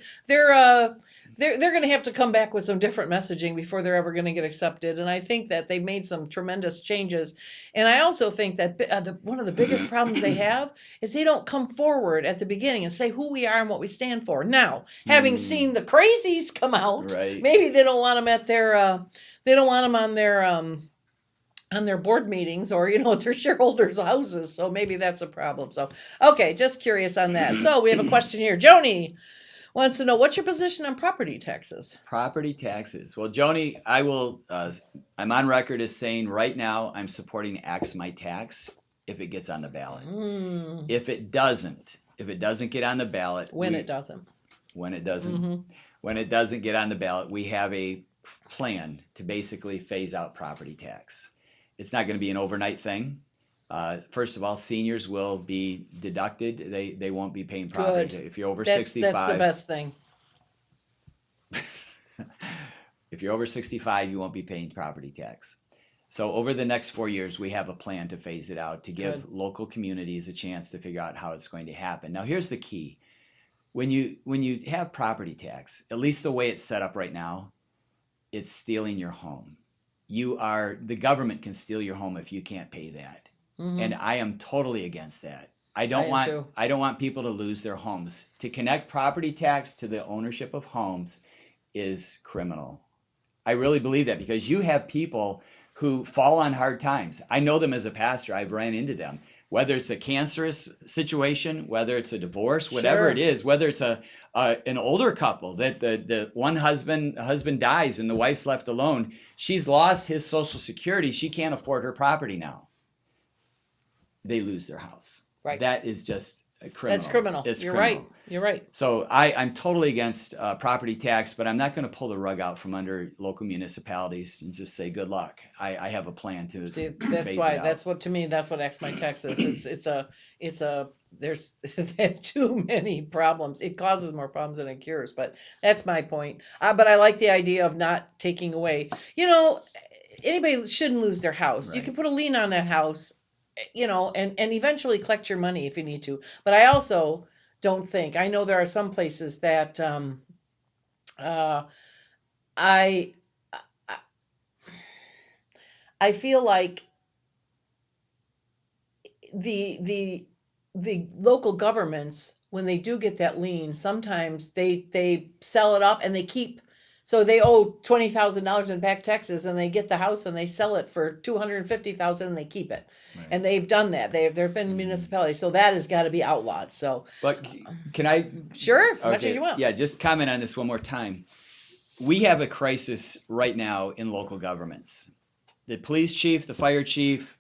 going to have to come back with some different messaging before they're ever going to get accepted. And I think that they've made some tremendous changes. And I also think that one of the biggest problems they have is they don't come forward at the beginning and say who we are and what we stand for. Now, having seen the crazies come out, maybe they don't want them at their, they don't want them on their board meetings or, you know, at their shareholders' houses. So maybe that's a problem. So, okay, just curious on that. So we have a question here. Joni wants to know, what's your position on property taxes? Property taxes. Well, Joni, I'm on record as saying right now I'm supporting Axe My Tax if it gets on the ballot. If it doesn't get on the ballot. When it doesn't get on the ballot, we have a plan to basically phase out property tax. It's not going to be an overnight thing. First of all, seniors will be deducted. They won't be paying property tax. If you're over 65, that's the best thing. If you're over 65, you won't be paying property tax. So over the next 4 years, we have a plan to phase it out to give local communities a chance to figure out how it's going to happen. Now, here's the key: when you have property tax, at least the way it's set up right now, it's stealing your home. The government can steal your home if you can't pay that. And I am totally against that. I don't want people to lose their homes. To connect property tax to the ownership of homes is criminal. I really believe that, because you have people who fall on hard times. I know them as a pastor. I've ran into them. Whether it's a cancerous situation, whether it's a divorce, whatever it is, whether it's an older couple that the one husband dies and the wife's left alone, she's lost his Social Security. She can't afford her property now. They lose their house. Right. That is just criminal. That's criminal. You're right. You're right. So I'm totally against property tax, but I'm not going to pull the rug out from under local municipalities and just say good luck. I have a plan to see. That's why. That's what Axe My Tax is. There's too many problems. It causes more problems than it cures. But that's my point. But I like the idea of not taking away. You know, anybody shouldn't lose their house. Right. You can put a lien on that house, you know, and eventually collect your money if you need to. But I also don't think, I know there are some places that I feel like the local governments, when they do get that lien, sometimes they sell it up and they keep. So they owe $20,000 in back taxes, and they get the house and they sell it for $250,000 and they keep it. Right. And they've done that. There've been municipalities, so that has got to be outlawed. So, but can I? Sure, as much as you want. Yeah, just comment on this one more time. We have a crisis right now in local governments. The police chief, the fire chief,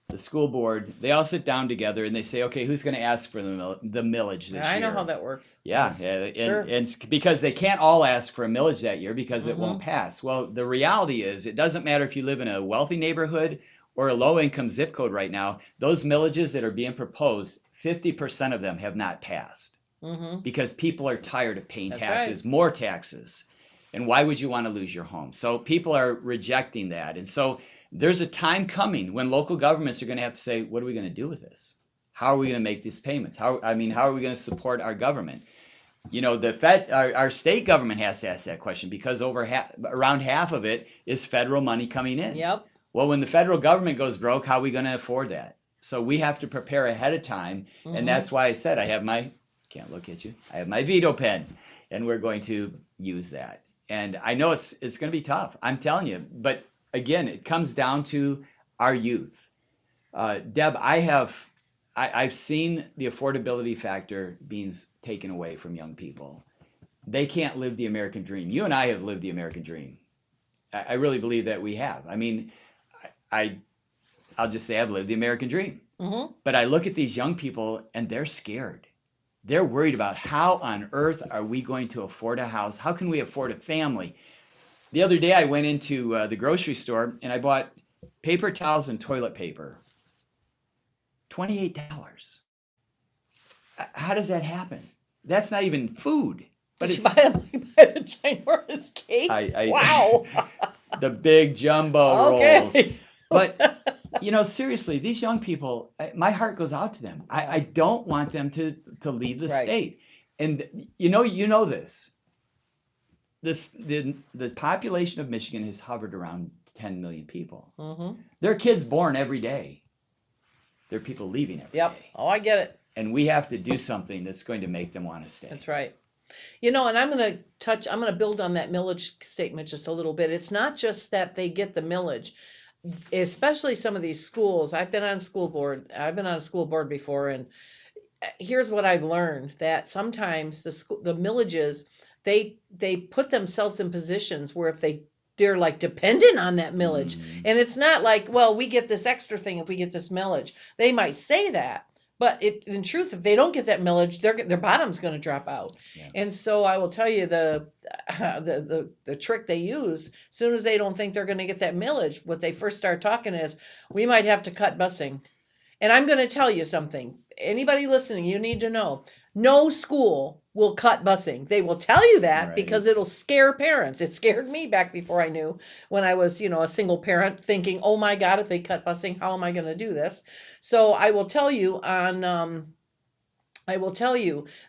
the school board, they all sit down together and they say, okay, who's going to ask for the millage this year? I know how that works. Yeah, and because they can't all ask for a millage that year because it won't pass. Well, the reality is it doesn't matter if you live in a wealthy neighborhood or a low-income zip code right now. Those millages that are being proposed, 50% of them have not passed because people are tired of paying taxes, more taxes. And why would you want to lose your home? So people are rejecting that. And so there's a time coming when local governments are going to have to say, what are we going to do with this? How are we going to make these payments? How are we going to support our government? You know, our state government has to ask that question because around half of it is federal money coming in. Yep. Well, when the federal government goes broke, how are we going to afford that? So we have to prepare ahead of time. And that's why I said I have my veto pen, and we're going to use that. And I know it's going to be tough. I'm telling you. But again, it comes down to our youth. Deb, I've seen the affordability factor being taken away from young people. they can't live the American dream. You and I have lived the American dream. I really believe that we have. I mean, I'll just say I've lived the American dream. Mm-hmm. But I look at these young people and they're scared. They're worried about how on earth are we going to afford a house? How can we afford a family? The other day I went into the grocery store and I bought paper towels and toilet paper. $28. How does that happen? That's not even food. But Did it's you buy the ginormous cake? Wow. The big jumbo Okay. rolls. But seriously, these young people, my heart goes out to them. I don't want them to leave the Right. state. And you know this. The population of Michigan has hovered around 10 million people. Mm-hmm. There are kids born every day. There are people leaving every Yep. day. Oh, I get it. And we have to do something that's going to make them want to stay. That's right. And I'm going to build on that millage statement just a little bit. It's not just that they get the millage, especially some of these schools. I've been on a school board before, and here's what I've learned, that sometimes the millages, they put themselves in positions where if they're like dependent on that millage. And it's not like, well, we get this extra thing if we get this millage. They might say that, but in truth, if they don't get that millage, their bottom's going to drop out. Yeah. And so I will tell you the trick they use, as soon as they don't think they're going to get that millage, what they first start talking is, we might have to cut busing. And I'm going to tell you something. Anybody listening, you need to know, no school will cut busing. They will tell you that Right. because it'll scare parents. It scared me back before I knew, when I was, a single parent, thinking, oh my God, if they cut busing, how am I going to do this? So I will tell you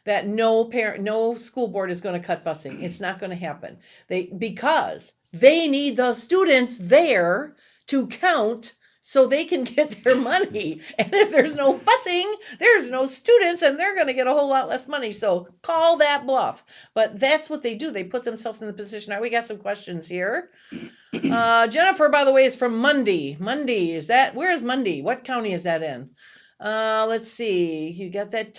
that no school board is going to cut busing. It's not going to happen. Because they need the students there to count so they can get their money. And if there's no busing, there's no students, and they're going to get a whole lot less money. So call that bluff. But that's what they do. They put themselves in the position. Now, we got some questions here. Jennifer, by the way, is from Mundy. Mundy, where is Mundy? What county is that in? Let's see. You got that.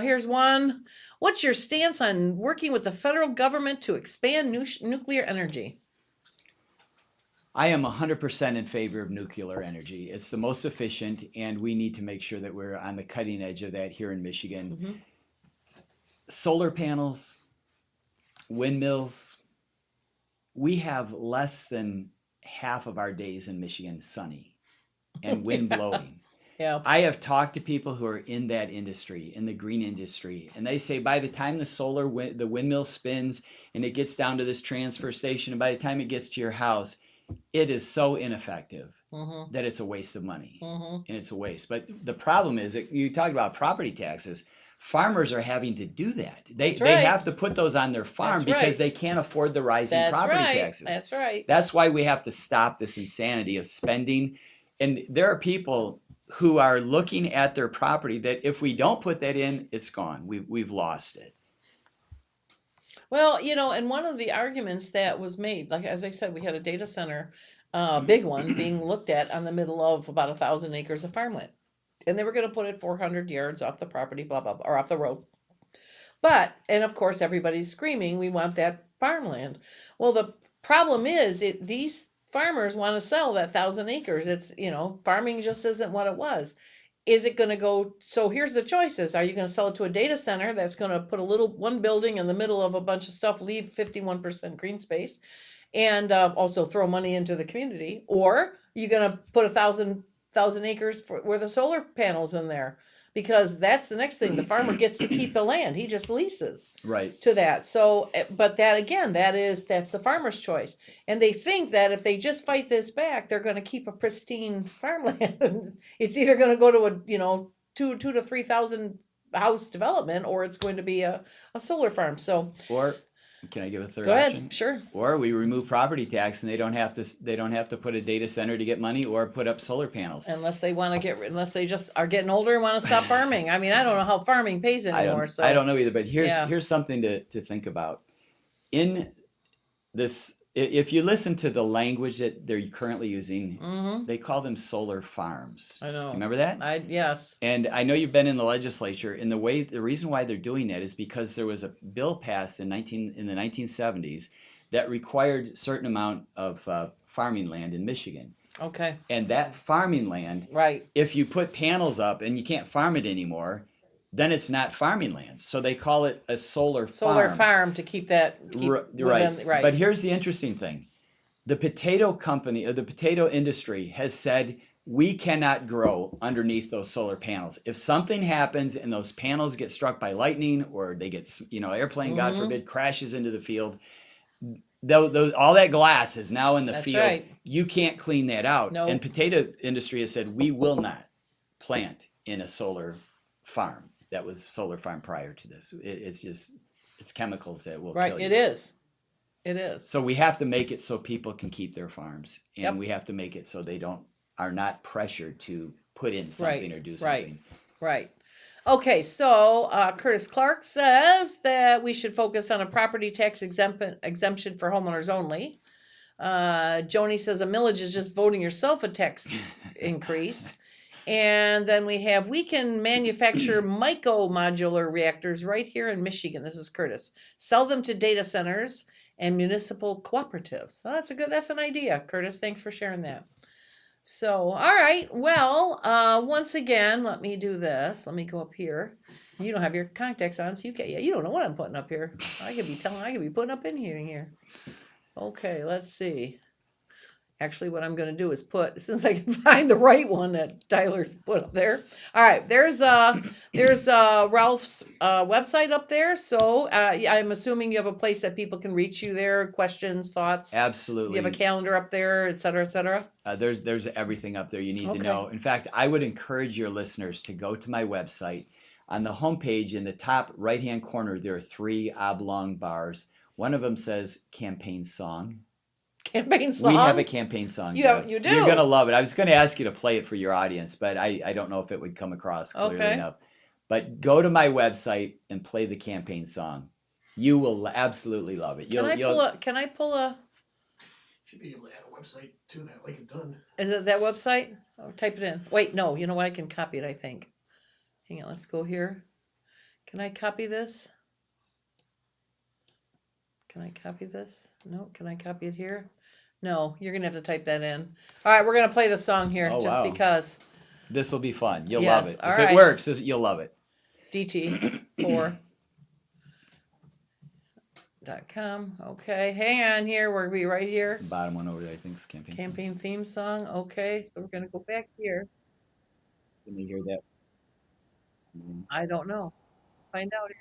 Here's one. What's your stance on working with the federal government to expand nuclear energy? I am 100% in favor of nuclear energy. It's the most efficient, and we need to make sure that we're on the cutting edge of that here in Michigan. Mm-hmm. Solar panels, windmills, we have less than half of our days in Michigan sunny and wind blowing. Yeah. I have talked to people who are in that industry, in the green industry, and they say by the time the windmill spins and it gets down to this transfer station, and by the time it gets to your house, it is so ineffective Mm-hmm. that it's a waste of money, Mm-hmm. and it's a waste. But the problem is that you talk about property taxes. Farmers are having to do that. They That's right. have to put those on their farm That's because right. they can't afford the rising That's property right. taxes. That's right. That's why we have to stop this insanity of spending. And there are people who are looking at their property that if we don't put that in, it's gone. We've lost it. Well, and one of the arguments that was made, like as I said, we had a data center, big one, being looked at on the middle of about 1,000 acres of farmland. And they were going to put it 400 yards off the property, blah, blah, blah, or off the road. And of course, everybody's screaming, we want that farmland. Well, the problem is these farmers want to sell that 1,000 acres. It's, farming just isn't what it was. Is it going to go? So here's the choices. Are you going to sell it to a data center that's going to put one building in the middle of a bunch of stuff, leave 51% green space, and also throw money into the community? Or are you going to put 1,000 acres where the solar panels in there? Because that's the next thing. The farmer gets to keep the land. He just leases Right. to that. So, but that again, that's the farmer's choice. And they think that if they just fight this back, they're going to keep a pristine farmland. It's either going to go to a, 2,000 to 3,000 house development, or it's going to be a solar farm. So, Or can I give a third go option? ahead. Sure. Or we remove property tax and they don't have to put a data center to get money or put up solar panels. Unless they just are getting older and want to stop farming. I mean, I don't know how farming pays anymore. I don't know either, but Yeah. here's something to think about. In If you listen to the language that they're currently using, Mm-hmm. they call them solar farms. I know. Remember that? Yes. And I know you've been in the legislature, and the reason why they're doing that is because there was a bill passed in the 1970s that required a certain amount of farming land in Michigan. Okay. And that farming land, Right. if you put panels up and you can't farm it anymore, then it's not farming land. So they call it a solar farm to keep that right. But here's the interesting thing. The potato company or the potato industry has said we cannot grow underneath those solar panels. If something happens and those panels get struck by lightning or they get, airplane, God forbid, crashes into the field, all that glass is now in the field. Right. You can't clean that out. Nope. And potato industry has said we will not plant in a solar farm. That was solar farm prior to this. It's chemicals that will kill you. It is. It is. So we have to make it so people can keep their farms, and Yep. we have to make it so they are not pressured to put in something or do something. Right. Okay, so Curtis Clark says that we should focus on a property tax exemption for homeowners only. Joni says a millage is just voting yourself a tax increase. And then we can manufacture micro-modular reactors right here in Michigan. This is Curtis. Sell them to data centers and municipal cooperatives. So that's an idea, Curtis. Thanks for sharing that. So, all right. Well, once again, let me do this. Let me go up here. You don't have your contacts on, so you don't know what I'm putting up here. I could be putting up in here. Okay, let's see. Actually, what I'm going to do is as soon as I can find the right one that Tyler's put up there. All right, there's Ralph's website up there. So I'm assuming you have a place that people can reach you there, questions, thoughts. Absolutely. You have a calendar up there, et cetera, et cetera. There's everything up there you need to know. In fact, I would encourage your listeners to go to my website. On the homepage in the top right-hand corner, there are 3 oblong bars. One of them says campaign song. Campaign song? We have a campaign song. You do? You're going to love it. I was going to ask you to play it for your audience, but I don't know if it would come across clearly enough. But go to my website and play the campaign song. You will absolutely love it. Can I pull a... Should be able to add a website to that like you've done. Is it that website? Oh, type it in. Wait, no. You know what? I can copy it, I think. Hang on. Let's go here. Can I copy this? Can I copy this? No. Can I copy it here? No. You're going to have to type that in. All right. We're going to play the song here because. This will be fun. You'll love it. If it works, you'll love it. DT4.com. Okay. Hang on here. We'll be right here. Bottom one over there, I think, is campaign theme song. Okay. So we're going to go back here. Can you hear that? I don't know. Find out here.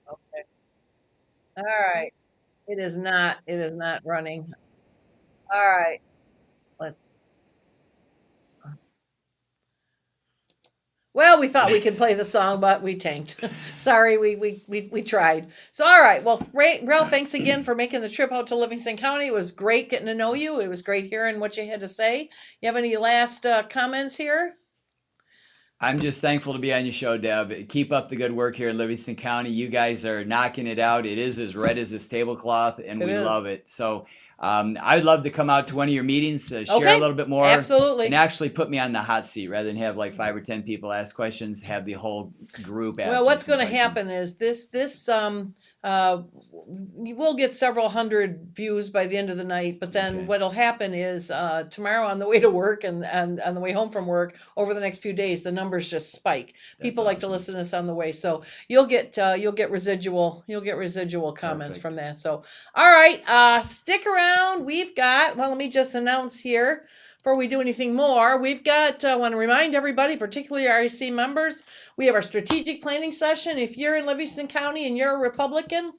Okay. All right. It is not running. All right. Well, we thought we could play the song, but we tanked. Sorry, we tried. So, all right. Well, Ralph, thanks again for making the trip out to Livingston County. It was great getting to know you. It was great hearing what you had to say. You have any last comments here? I'm just thankful to be on your show, Deb. Keep up the good work here in Livingston County. You guys are knocking it out. It is as red as this tablecloth, and we love it. So I would love to come out to one of your meetings, share a little bit more. Absolutely. And actually put me on the hot seat rather than have like 5 or 10 people ask questions, have the whole group ask. Well, what's going to happen is this you will get several hundred views by the end of the night, but then what'll happen is tomorrow on the way to work and on the way home from work over the next few days, the numbers just spike. People like to listen to us on the way, so you'll get residual comments from that. So all right, stick around. We've got, well, let me just announce here. before we do anything more, we've got, I want to remind everybody, particularly our REC members, we have our strategic planning session. If you're in Livingston County and you're a Republican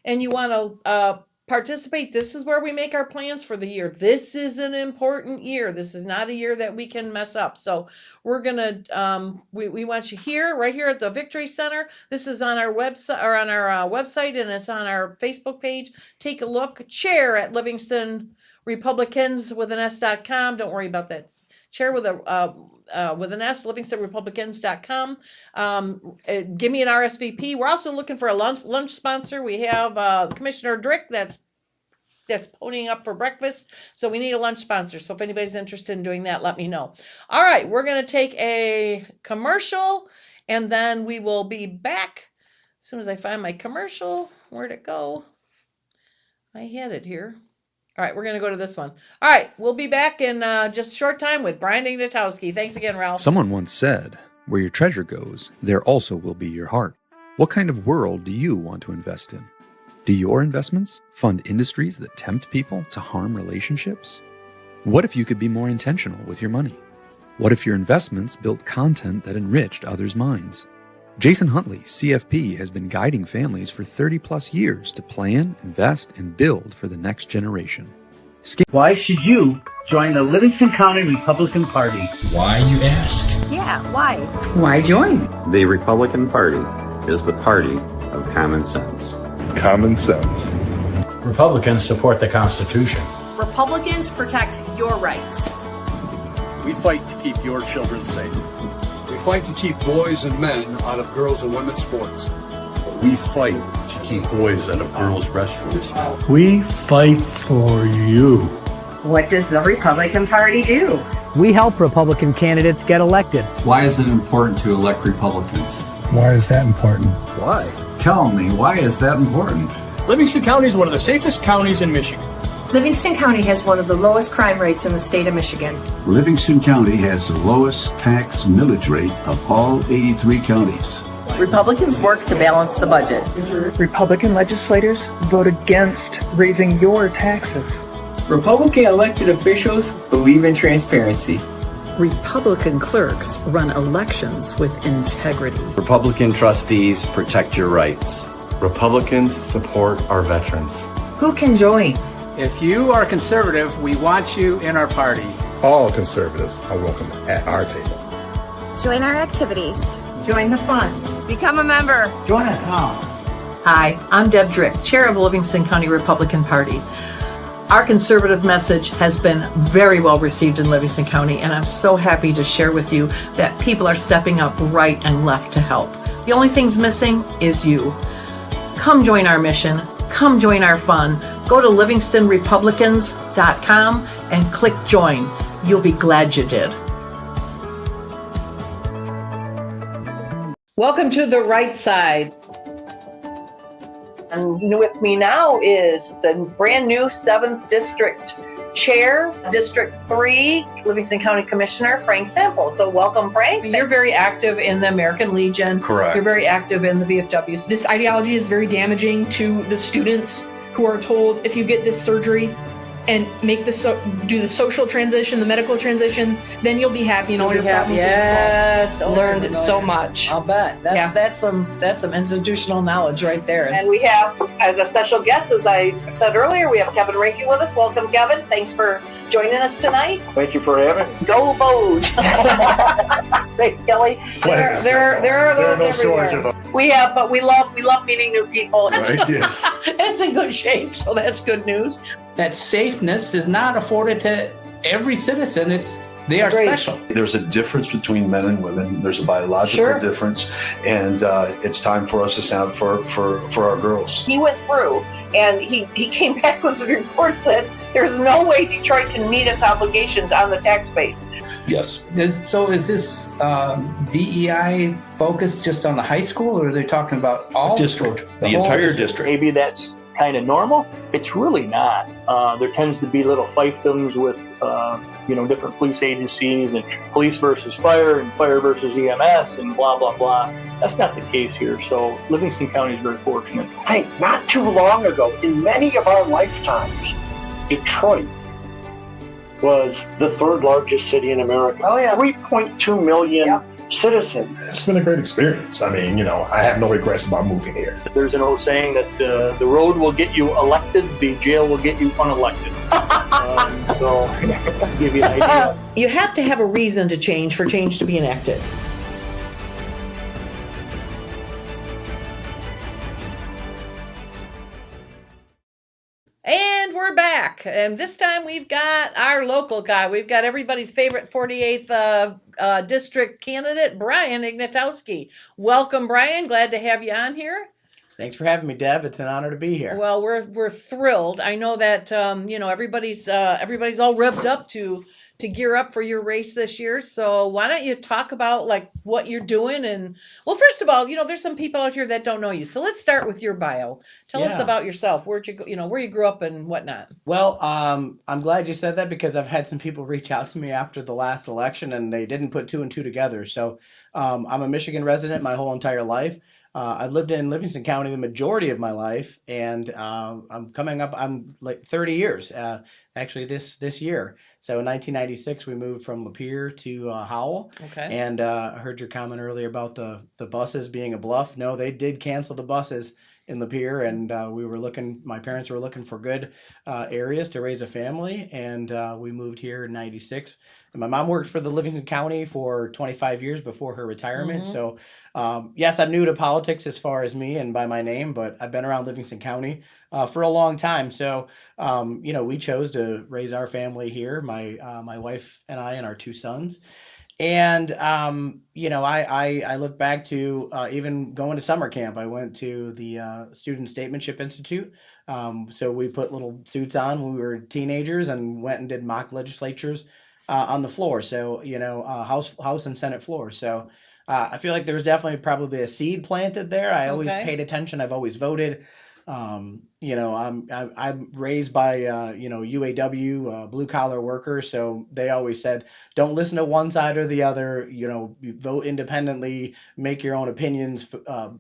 and you want to participate, this is where we make our plans for the year. This is an important year. This is not a year that we can mess up. So we're going to, we want you here, right here at the Victory Center. This is on our website, or on our website, and it's on our Facebook page. Take a look. Chair at Livingston Republicans with an S.com. Don't worry about that. Chair with an S, LivingstonRepublicans.com. Give me an RSVP. We're also looking for a lunch sponsor. We have Commissioner Drick that's ponying up for breakfast. So we need a lunch sponsor. So if anybody's interested in doing that, let me know. All right, we're going to take a commercial, and then we will be back as soon as I find my commercial. Where'd it go? I had it here. All right, we're going to go to this one. All right, we'll be back in just a short time with Brian Ignatowski. Thanks again, Ralph. Someone once said, where your treasure goes, there also will be your heart. What kind of world do you want to invest in? Do your investments fund industries that tempt people to harm relationships? What if you could be more intentional with your money? What if your investments built content that enriched others' minds? Jason Huntley, CFP, has been guiding families for 30 plus years to plan, invest, and build for the next generation. Why should you join the Livingston County Republican Party? Why, you ask? Yeah, why? Why join? The Republican Party is the party of common sense. Common sense. Republicans support the Constitution. Republicans protect your rights. We fight to keep your children safe. We fight to keep boys and men out of girls and women's sports. We fight to keep boys out of girls' restrooms. We fight for you. What does the Republican Party do? We help Republican candidates get elected. Why is it important to elect Republicans? Why is that important? Why? Tell me, why is that important? Livingston County is one of the safest counties in Michigan. Livingston County has one of the lowest crime rates in the state of Michigan. Livingston County has the lowest tax millage rate of all 83 counties. Republicans work to balance the budget. Republican legislators vote against raising your taxes. Republican elected officials believe in transparency. Republican clerks run elections with integrity. Republican trustees protect your rights. Republicans support our veterans. Who can join? If you are conservative, we want you in our party. All conservatives are welcome at our table. Join our activities. Join the fun. Become a member. Join us now. Hi, I'm Deb Drick, Chair of Livingston County Republican Party. Our conservative message has been very well received in Livingston County, and I'm so happy to share with you that people are stepping up right and left to help. The only thing's missing is you. Come join our mission. Come join our fun. Go to LivingstonRepublicans.com and click join. You'll be glad you did. Welcome to the right side. And with me now is the brand new 7th District Chair, District 3, Livingston County Commissioner, Frank Sample. So welcome, Frank. You're very active in the American Legion. Correct. You're very active in the VFW. This ideology is very damaging to the students who are told if you get this surgery and make do the social transition, the medical transition, then you'll be happy and all your problems will be solved. Yes, learned so much. I'll bet. That's some institutional knowledge right there. And we have, as a special guest, as I said earlier, we have Kevin Rankin with us. Welcome, Kevin. Thanks for joining us tonight. Thank you for having me. Go Boge. Thanks, Kelly. There are those everywhere. We have, but we love meeting new people. Right, yes. It's in good shape, so that's good news. That safeness is not afforded to every citizen. They are special. There's a difference between men and women. There's a biological difference, and it's time for us to stand up for our girls. He went through, and he came back with a report said there's no way Detroit can meet its obligations on the tax base. Yes. So is this DEI focused just on the high school, or are they talking about all district, the entire district? Maybe that's kind of normal. It's really not. There tends to be little fiefdoms with different police agencies and police versus fire and fire versus EMS and blah blah blah. That's not the case here. So Livingston County is very fortunate. Hey, not too long ago, in many of our lifetimes, Detroit was the third largest city in America. Oh, yeah. 3.2 million citizens. It's been a great experience. I mean, you know, I have no regrets about moving here. There's an old saying that the road will get you elected, the jail will get you unelected. So, to give you an idea. You have to have a reason to change for change to be enacted. And we're back. And this time we've got our local guy. We've got everybody's favorite 48th district candidate, Brian Ignatowski. Welcome, Brian. Glad to have you on here. Thanks for having me, Deb. It's an honor to be here. Well, we're thrilled. I know that everybody's all revved up to gear up for your race this year. So why don't you talk about like what you're doing? And well, first of all, there's some people out here that don't know you. So let's start with your bio. Tell us about yourself. Where'd you go? Where you grew up and whatnot. Well, I'm glad you said that because I've had some people reach out to me after the last election and they didn't put two and two together. So I'm a Michigan resident my whole entire life. I've lived in Livingston County the majority of my life, and I'm like 30 years, actually this year. So in 1996, we moved from Lapeer to Howell. Okay. And I heard your comment earlier about the buses being a bluff. No, they did cancel the buses in Lapeer, and my parents were looking for good areas to raise a family, and we moved here in 96. And my mom worked for the Livingston County for 25 years before her retirement. So yes, I'm new to politics as far as me and by my name, but I've been around Livingston County for a long time. So, we chose to raise our family here, my wife and I and our two sons. And, I look back to even going to summer camp. I went to the Student Statesmanship Institute. So we put little suits on when we were teenagers and went and did mock legislatures on the floor. So, House and Senate floor. So I feel like there was definitely probably a seed planted there. I always paid attention. I've always voted. I'm raised by UAW blue collar workers, so they always said don't listen to one side or the other. You vote independently, make your own opinions, do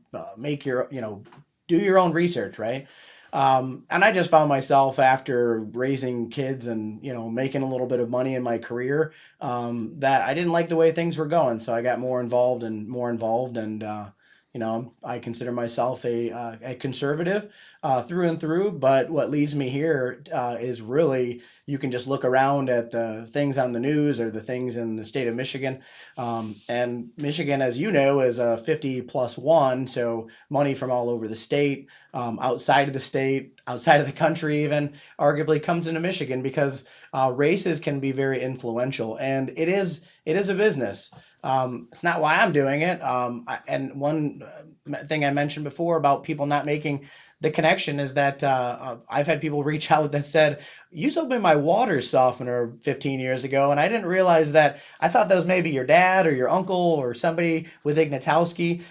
your own research, right? And I just found myself after raising kids and making a little bit of money in my career that I didn't like the way things were going, so I got more involved and I consider myself a conservative through and through, but what leads me here is really, you can just look around at the things on the news or the things in the state of Michigan. And Michigan, as you know, is a 50+1, so money from all over the state, outside of the state, outside of the country even, arguably comes into Michigan because races can be very influential, and it is a business. It's not why I'm doing it. And one thing I mentioned before about people not making the connection is that I've had people reach out that said, you sold me my water softener 15 years ago, and I didn't realize that. I thought that was maybe your dad or your uncle or somebody with Ignatowski.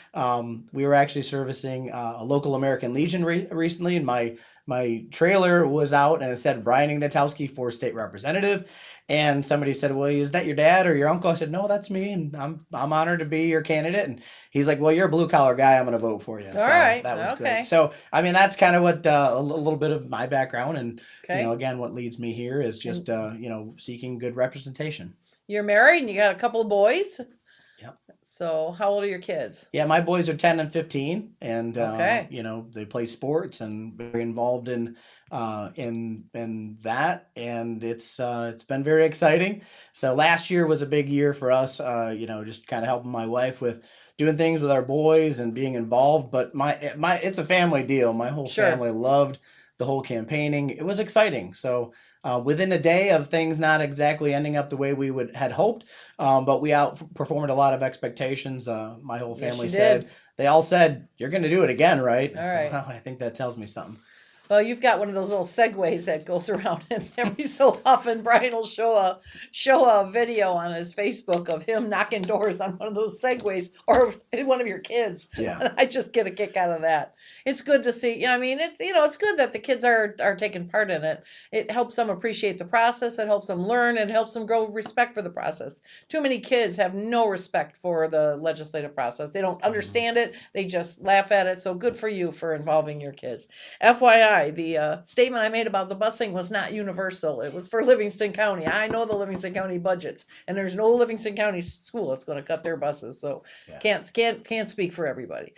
We were actually servicing a local American Legion recently, and my trailer was out and it said Brian Ignatowski for state representative. And somebody said, well, is that your dad or your uncle? I said, no, that's me, and I'm honored to be your candidate. And he's like, well, you're a blue collar guy, I'm going to vote for you. All right. That was great. So, I mean, that's kind of what a little bit of my background, and again, what leads me here is just seeking good representation. You're married and you got a couple of boys. Yep. So how old are your kids? Yeah, my boys are 10 and 15, and they play sports and very involved in that, and it's been very exciting. So last year was a big year for us, just kind of helping my wife with doing things with our boys and being involved. But it's a family deal. My whole family loved the whole campaigning. It was exciting. So within a day of things not exactly ending up the way we had hoped, but we outperformed a lot of expectations. My whole family they all said, you're going to do it again, right? All right. So, I think that tells me something. Well, you've got one of those little segues that goes around, and every so often Brian will show a video on his Facebook of him knocking doors on one of those segues or one of your kids. Yeah. And I just get a kick out of that. it's good to see. I mean, it's good that the kids are taking part in it. It helps them appreciate the process. It helps them learn. It helps them grow respect for the process. Too many kids have no respect for the legislative process. They don't understand it. They just laugh at it. So good for you for involving your kids. FYI, the statement I made about the busing was not universal. It was for Livingston County. I know the Livingston County budgets, and there's no Livingston County school that's going to cut their buses. So can't speak for everybody.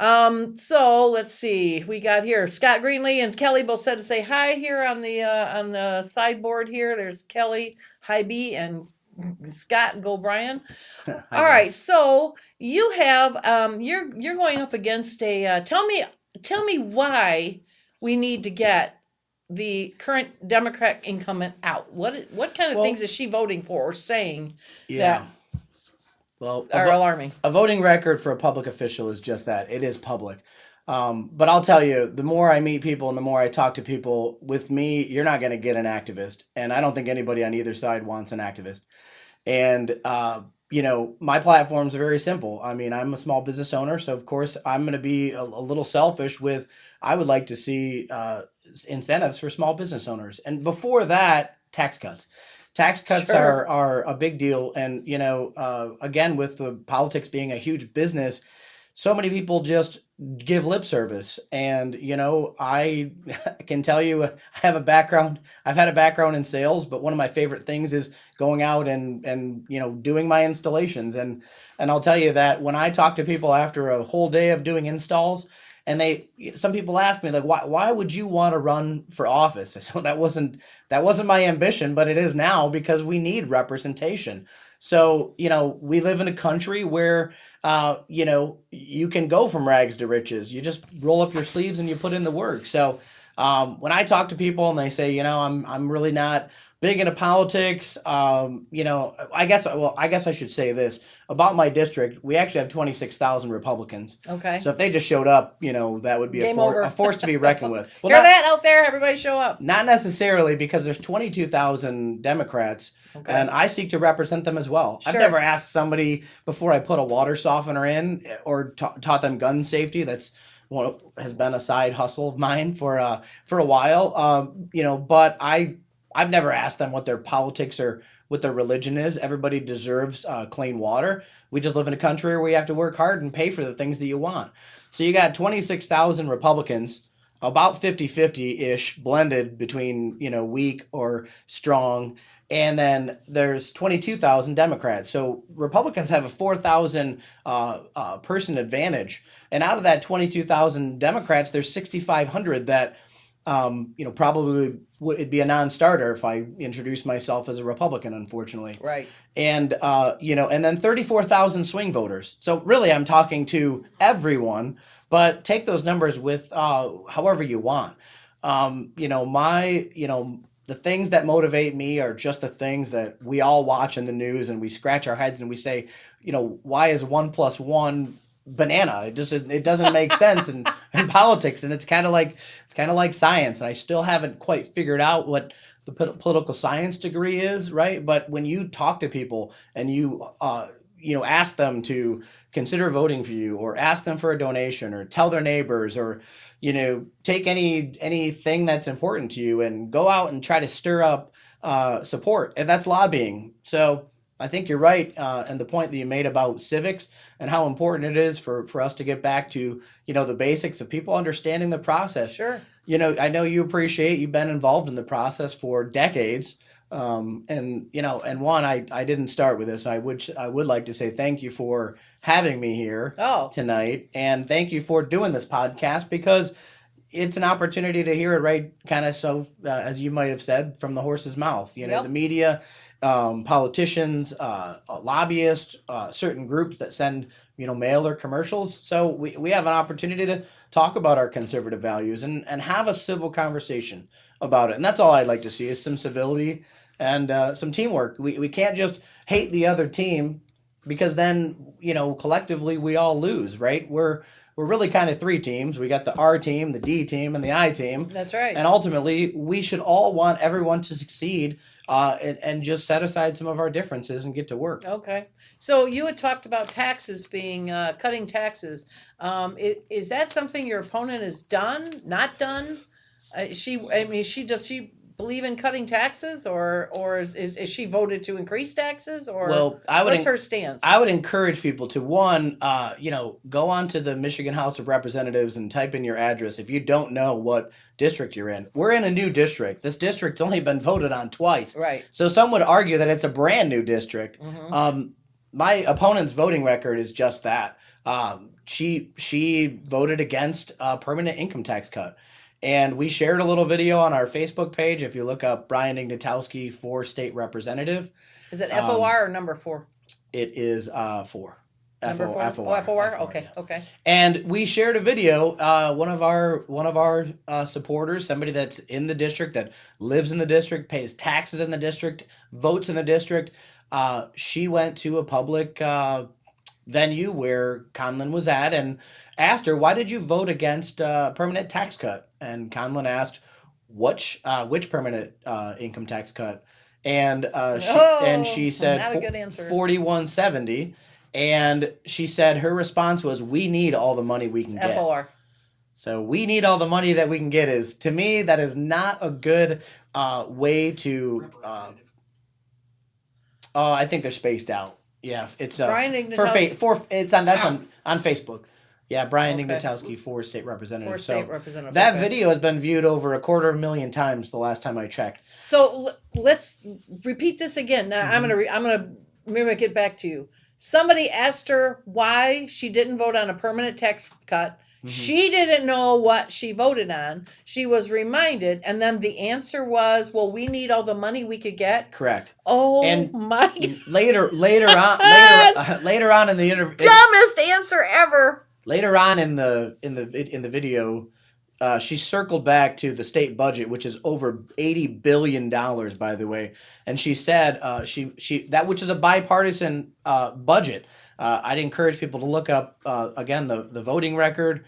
So let's see. We got here Scott Greenlee and Kelly both said to say hi here on the sideboard here. There's Kelly, hi B, and Scott, go Brian. All right. So you have you're going up against a tell me why we need to get the current Democrat incumbent out. What kind of things is she voting for or saying that are alarming? A voting record for a public official is just that. It is public. But I'll tell you, the more I meet people and the more I talk to people, with me, you're not going to get an activist. And I don't think anybody on either side wants an activist. And, my platforms are very simple. I mean, I'm a small business owner, so of course I'm going to be a little selfish with, I would like to see incentives for small business owners. And before that, tax cuts. Tax cuts are a big deal. And, again, with the politics being a huge business, so many people just give lip service. And, I can tell you I've had a background in sales, but one of my favorite things is going out and doing my installations. And I'll tell you that when I talk to people after a whole day of doing installs, and some people ask me, like, why would you want to run for office? So that wasn't my ambition, but it is now, because we need representation. So, we live in a country where, you can go from rags to riches. You just roll up your sleeves and you put in the work. So when I talk to people and they say, I'm really not big into politics, I guess I should say this about my district. We actually have 26,000 Republicans. Okay. So if they just showed up, that would be a force to be reckoned with. Well, hear that out there? Everybody show up. Not necessarily, because there's 22,000 Democrats. Okay. And I seek to represent them as well. Sure. I've never asked somebody before I put a water softener in or taught them gun safety. That's what has been a side hustle of mine for a while. But I've never asked them what their politics or what their religion is. Everybody deserves clean water. We just live in a country where we have to work hard and pay for the things that you want. So you got 26,000 Republicans, about 50-50-ish blended between, weak or strong. And then there's 22,000 Democrats. So Republicans have a 4,000 person advantage. And out of that 22,000 Democrats, there's 6,500 that, probably it'd be a non-starter if I introduced myself as a Republican, unfortunately. Right. And, and then 34,000 swing voters. So really I'm talking to everyone, but take those numbers with however you want. The things that motivate me are just the things that we all watch in the news and we scratch our heads and we say, why is 1 + 1 banana? It doesn't make sense in politics, and it's kind of like science. And I still haven't quite figured out what the political science degree is, right? But when you talk to people and you ask them to consider voting for you, or ask them for a donation, or tell their neighbors, or take anything that's important to you and go out and try to stir up support, and that's lobbying. So I think you're right, and the point that you made about civics and how important it is for us to get back to the basics of people understanding the process. Sure. I know you've been involved in the process for decades. And I didn't start with this. I would like to say thank you for having me here tonight, and thank you for doing this podcast, because it's an opportunity to hear it right, kind of as you might have said, from the horse's mouth. The media, politicians, lobbyists, certain groups that send mail or commercials. So we have an opportunity to talk about our conservative values and have a civil conversation about it. And that's all I'd like to see, is some civility and some teamwork. We can't just hate the other team, because then collectively we all lose, right? we're really kind of three teams. We got the R team, the D team, and the I team. That's right. And ultimately, we should all want everyone to succeed and just set aside some of our differences and get to work. Okay. So you had talked about taxes being, cutting taxes. Is that something your opponent has done, not done? Does she believe in cutting taxes, or is she voted to increase taxes, or what's her stance? I would encourage people to go on to the Michigan House of Representatives and type in your address if you don't know what district you're in. We're in a new district. This district's only been voted on twice. Right. So some would argue that it's a brand new district. Mm-hmm. My opponent's voting record is just that. She voted against a permanent income tax cut. And we shared a little video on our Facebook page. If you look up Brian Ignatowski for state representative. Is it FOR or number 4? It is 4. Number 4? FOR. FOR? Okay, yeah. Okay. And we shared a video. One of our supporters, somebody that's in the district, that lives in the district, pays taxes in the district, votes in the district. She went to a public venue where Conlon was at and asked her, why did you vote against permanent tax cut? And Conlon asked, which permanent income tax cut? And she said 4170. And she said her response was, we need all the money we can get. FOR. So we need all the money that we can get is, to me, that is not a good way to. I think they're spaced out. Yeah, it's Brian Ignatowski. It's on Facebook. Yeah, Brian Ignatowski for state representative. That video has been viewed over 250,000 times the last time I checked. So let's repeat this again. Now I'm gonna mimic it back to you. Somebody asked her why she didn't vote on a permanent tax cut. Mm-hmm. She didn't know what she voted on. She was reminded, and then the answer was, "Well, we need all the money we could get." Correct. Oh and my! Later on in the interview, dumbest answer ever. Later on in the video, she circled back to the state budget, which is over $80 billion, by the way, and she said that which is a bipartisan budget. I'd encourage people to look up again the voting record.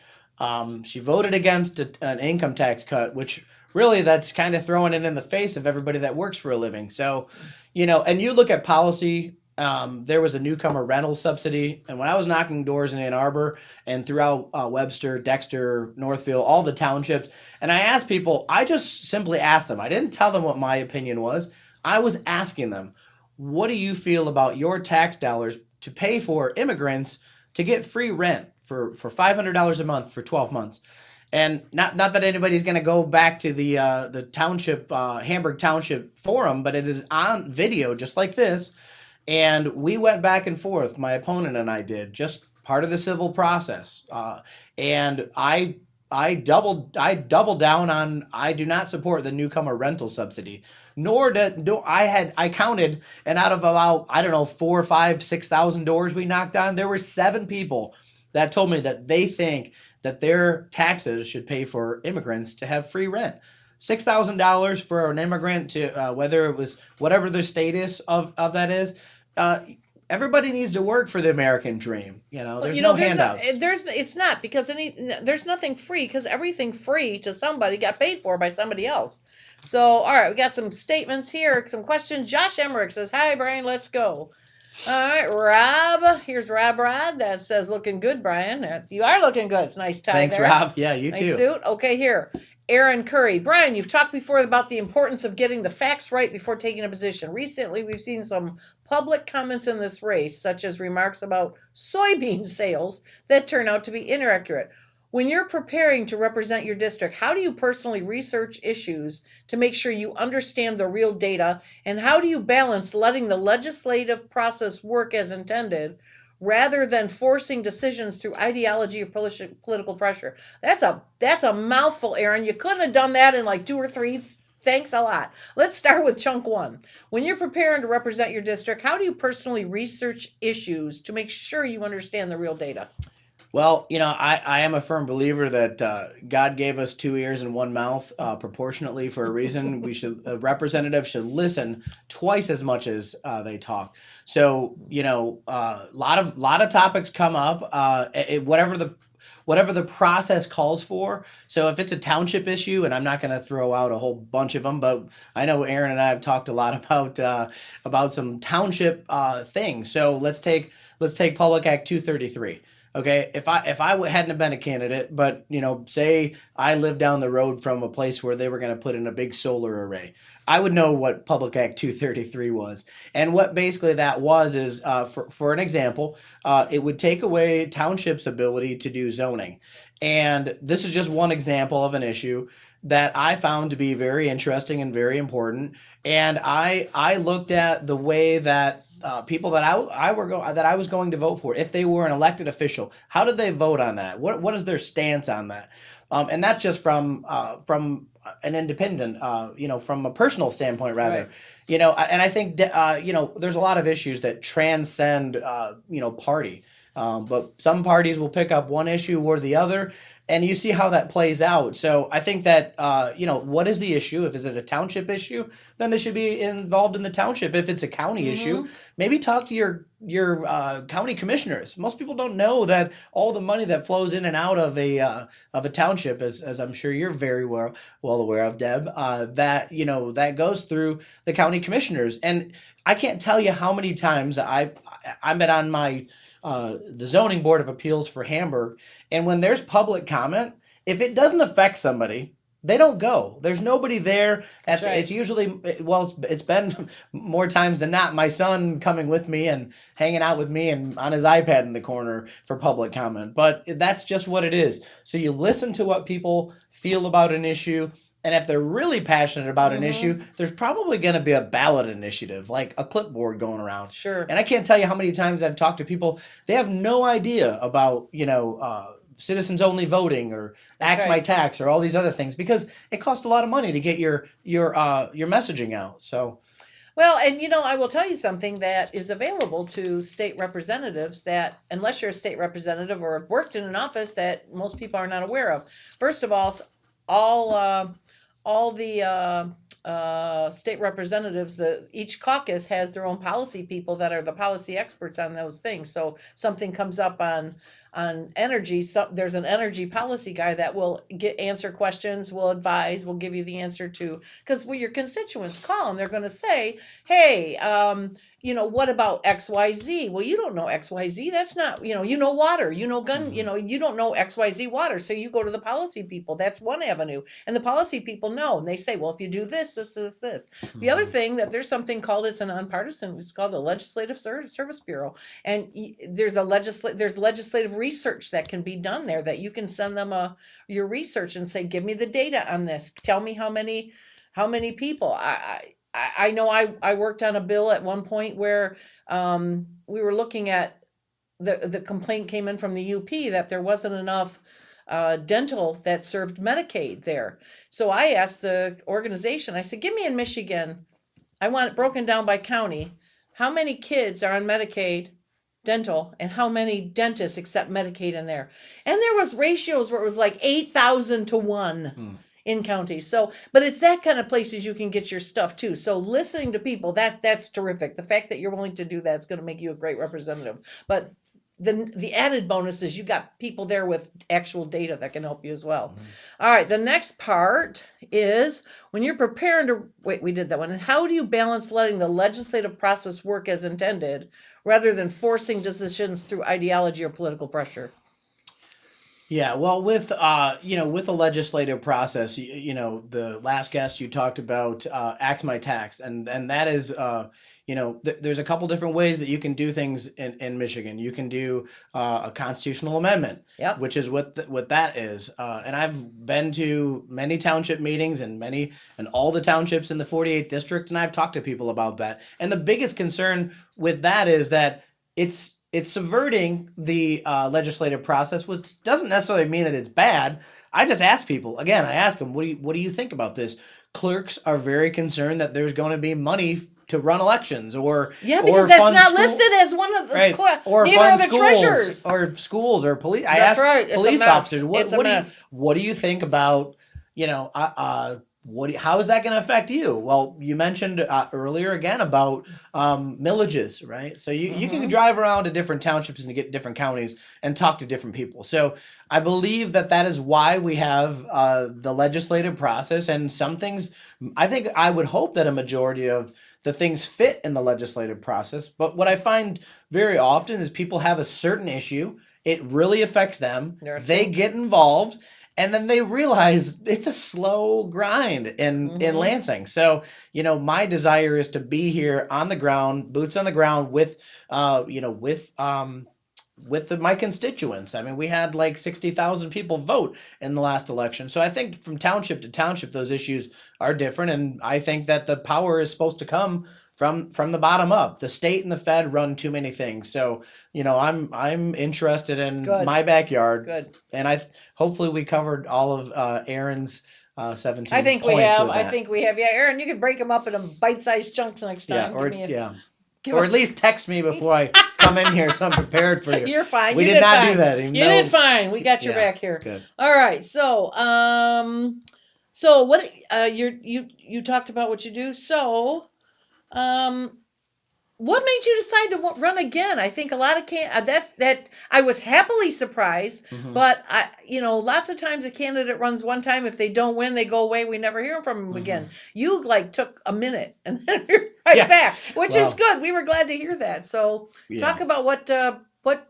She voted against an income tax cut, which really that's kind of throwing it in the face of everybody that works for a living. So, and you look at policy. There was a newcomer rental subsidy, and when I was knocking doors in Ann Arbor and throughout Webster, Dexter, Northfield, all the townships, and I asked people, I just simply asked them. I didn't tell them what my opinion was. I was asking them, what do you feel about your tax dollars to pay for immigrants to get free rent for $500 a month for 12 months? And not that anybody's going to go back to the township, Hamburg Township forum, but it is on video just like this. And we went back and forth, my opponent and I did, just part of the civil process. And I doubled down on, I do not support the newcomer rental subsidy, nor I counted, and out of about, 4,000, 5,000, 6,000 doors we knocked on, there were 7 people that told me that they think that their taxes should pay for immigrants to have free rent. $6,000 for an immigrant to whether it was whatever their status of that is. Everybody needs to work for the American dream. There's no handouts. It's not because there's nothing free, because everything free to somebody got paid for by somebody else. So all right, we got some statements here, some questions. Josh Emmerich says, "Hi Brian, let's go." All right, Rob. Here's Rob Rod that says, "Looking good, Brian. You are looking good. It's a nice tie." Thanks, there. Rob. Yeah, you nice too. Suit. Okay, here. Aaron Curry. Brian, you've talked before about the importance of getting the facts right before taking a position. Recently, we've seen some public comments in this race, such as remarks about soybean sales that turn out to be inaccurate. When you're preparing to represent your district, how do you personally research issues to make sure you understand the real data? And how do you balance letting the legislative process work as intended rather than forcing decisions through ideology or political pressure? That's a mouthful, Aaron. You couldn't have done that in like 2 or 3. Thanks a lot. Let's start with chunk 1. When you're preparing to represent your district, how do you personally research issues to make sure you understand the real data? Well, I am a firm believer that God gave us 2 ears and 1 mouth proportionately for a reason. A representative should listen twice as much as they talk. So, a lot of topics come up. Whatever whatever the process calls for. So if it's a township issue, and I'm not going to throw out a whole bunch of them, but I know Aaron and I have talked a lot about some township things. So let's take Public Act 233. Okay, if I hadn't have been a candidate, but say I lived down the road from a place where they were going to put in a big solar array, I would know what Public Act 233 was. And what basically that was is, for an example, it would take away townships' ability to do zoning. And this is just one example of an issue that I found to be very interesting and very important. And I looked at the way that people that I was going to vote for, if they were an elected official, how did they vote on that? What is their stance on that? And that's just from an independent, from a personal standpoint, rather. Right. And I think there's a lot of issues that transcend party, but some parties will pick up one issue or the other. And you see how that plays out. So I think that, what is the issue? If it's a township issue, then they should be involved in the township. If it's a county issue, maybe talk to your county commissioners. Most people don't know that all the money that flows in and out of a township, as I'm sure you're very well aware of, Deb, that goes through the county commissioners. And I can't tell you how many times I've been on the zoning board of appeals for Hamburg, and when there's public comment, if it doesn't affect somebody, they don't go. There's nobody there. It's usually, it's been more times than not my son coming with me and hanging out with me and on his iPad in the corner for public comment. But that's just what it is. So you listen to what people feel about an issue. And if they're really passionate about an issue, there's probably going to be a ballot initiative, like a clipboard going around. Sure. And I can't tell you how many times I've talked to people, they have no idea about, citizens only voting or Axe My Tax or all these other things, because it costs a lot of money to get your messaging out. So. Well, and I will tell you something that is available to state representatives that, unless you're a state representative or have worked in an office, that most people are not aware of. First of all the state representatives, each caucus has their own policy people that are the policy experts on those things. So something comes up on energy, there's an energy policy guy that will answer questions, will advise, will give you the answer to, because when your constituents call them, they're going to say, hey, what about XYZ? Well, you don't know XYZ. That's not, you know water, gun, you don't know XYZ water. So you go to the policy people. That's one avenue. And the policy people know, and they say, well, if you do this. The other thing that there's something called, it's a nonpartisan, it's called the Legislative Service Bureau. And there's legislative research that can be done there, that you can send them your research and say, give me the data on this. Tell me how many people. I know I worked on a bill at one point where we were looking at the complaint came in from the UP that there wasn't enough dental that served Medicaid there. So I asked the organization, I said, give me in Michigan, I want it broken down by county, how many kids are on Medicaid dental and how many dentists accept Medicaid in there. And there was ratios where it was like 8,000 to 1. In counties. So, but it's that kind of places you can get your stuff too. So listening to people, that's terrific. The fact that you're willing to do that is going to make you a great representative. But the added bonus is you got people there with actual data that can help you as well. All right. The next part is when you're preparing to we did that one. And how do you balance letting the legislative process work as intended rather than forcing decisions through ideology or political pressure? Yeah, well, with the legislative process, the last guest you talked about Axe My Tax, and that is, there's a couple different ways that you can do things in Michigan. You can do a constitutional amendment, which is what that is. And I've been to many township meetings and all the townships in the 48th district, and I've talked to people about that. And the biggest concern with that is that it's subverting the legislative process, which doesn't necessarily mean that it's bad. I just ask people, again, I ask them, what do you think about this? Clerks are very concerned that there's going to be money to run elections because that's not listed as one of the or fund schools treasurers. Or schools or police. That's right. Police officers. What do you think about how is that going to affect you? Well, you mentioned earlier again about millages, right? So you can drive around to different townships and to get different counties and talk to different people. So I believe that is why we have the legislative process, and some things, I would hope that a majority of the things fit in the legislative process. But what I find very often is people have a certain issue. It really affects them. They get involved. And then they realize it's a slow grind in Lansing. So, my desire is to be here on the ground, boots on the ground with my constituents. I mean, we had like 60,000 people vote in the last election. So I think from township to township, those issues are different. And I think that the power is supposed to come from the bottom up. The state and the Fed run too many things. So, I'm interested in my backyard. Good. And hopefully we covered all of Aaron's 17 I think points we have. with I that. think we have. Yeah, Aaron, you can break them up in bite-sized chunks next time. Or at least text me before I come in here so I'm prepared for you. You're fine. We you did not fine. do that. You did fine. We got your back here. Good. All right. So, so what you talked about what you do. So, what made you decide to run again? I think a lot of that I was happily surprised, but lots of times a candidate runs one time. If they don't win, they go away. We never hear from them again. You took a minute and then you're back, which is good. We were glad to hear that. So talk about what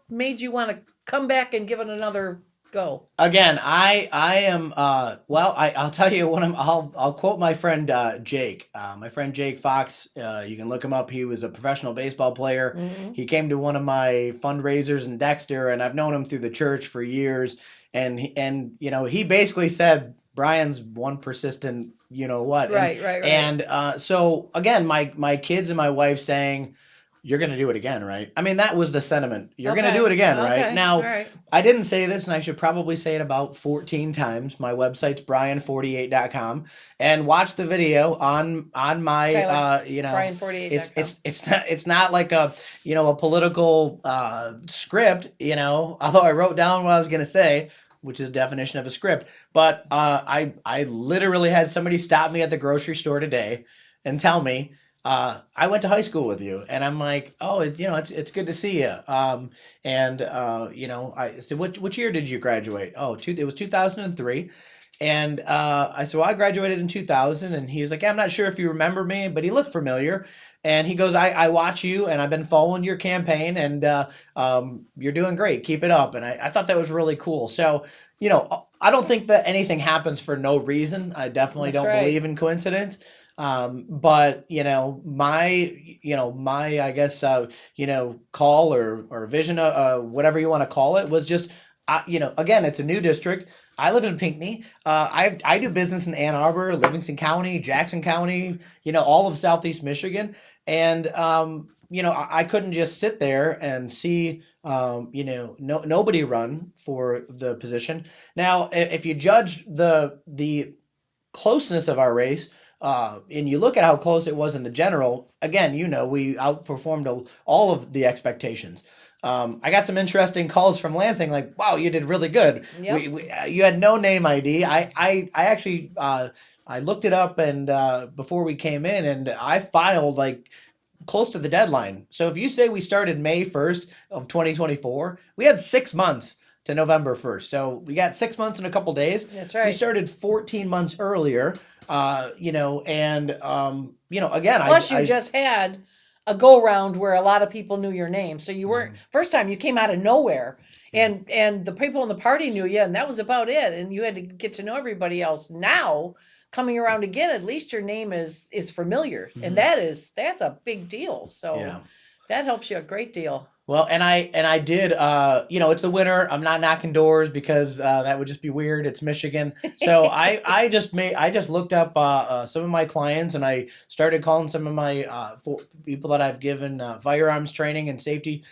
made you want to come back and give it another go. Again, I am I'll tell you what I'll quote my friend Jake. My friend Jake Fox, you can look him up. He was a professional baseball player. He came to one of my fundraisers in Dexter, and I've known him through the church for years. And he basically said Brian's one persistent what. Right. And so again, my kids and my wife saying, you're going to do it again, right? I mean, that was the sentiment. You're going to do it again, right? Now, I didn't say this, and I should probably say it about 14 times. My website's brian48.com, and watch the video on my, brian48.com. It's not like a political script, although I wrote down what I was going to say, which is definition of a script. But I literally had somebody stop me at the grocery store today and tell me, I went to high school with you, and I'm like, oh, it's good to see you. I said, which year did you graduate? Oh, it was 2003. And I said, well, I graduated in 2000. And he was like, yeah, I'm not sure if you remember me, but he looked familiar. And he goes, I watch you, and I've been following your campaign, and you're doing great. Keep it up. And I thought that was really cool. So, I don't think that anything happens for no reason. I definitely don't believe in coincidence. But my I guess call or vision, whatever you want to call it, was just again, it's a new district. I live in Pinckney. I do business in Ann Arbor, Livingston County, Jackson County, all of Southeast Michigan, and I couldn't just sit there and see nobody run for the position. Now, if you judge the closeness of our race, and you look at how close it was in the general, again, we outperformed all of the expectations. I got some interesting calls from Lansing, like, wow, you did really good. Yep. You had no name ID. I actually, I looked it up and before we came in, and I filed like close to the deadline. So if you say we started May 1st of 2024, we had 6 months to November 1st. So we got 6 months and a couple days. That's right. We started 14 months earlier. Again, plus you just had a go round where a lot of people knew your name. So you weren't first time you came out of nowhere, and the people in the party knew you, and that was about it. And you had to get to know everybody else. Now coming around again, at least your name is familiar, and that's a big deal. So that helps you a great deal. Well, and I did, it's the winter. I'm not knocking doors because that would just be weird. It's Michigan. So I just looked up some of my clients, and I started calling some of my people that I've given firearms training and safety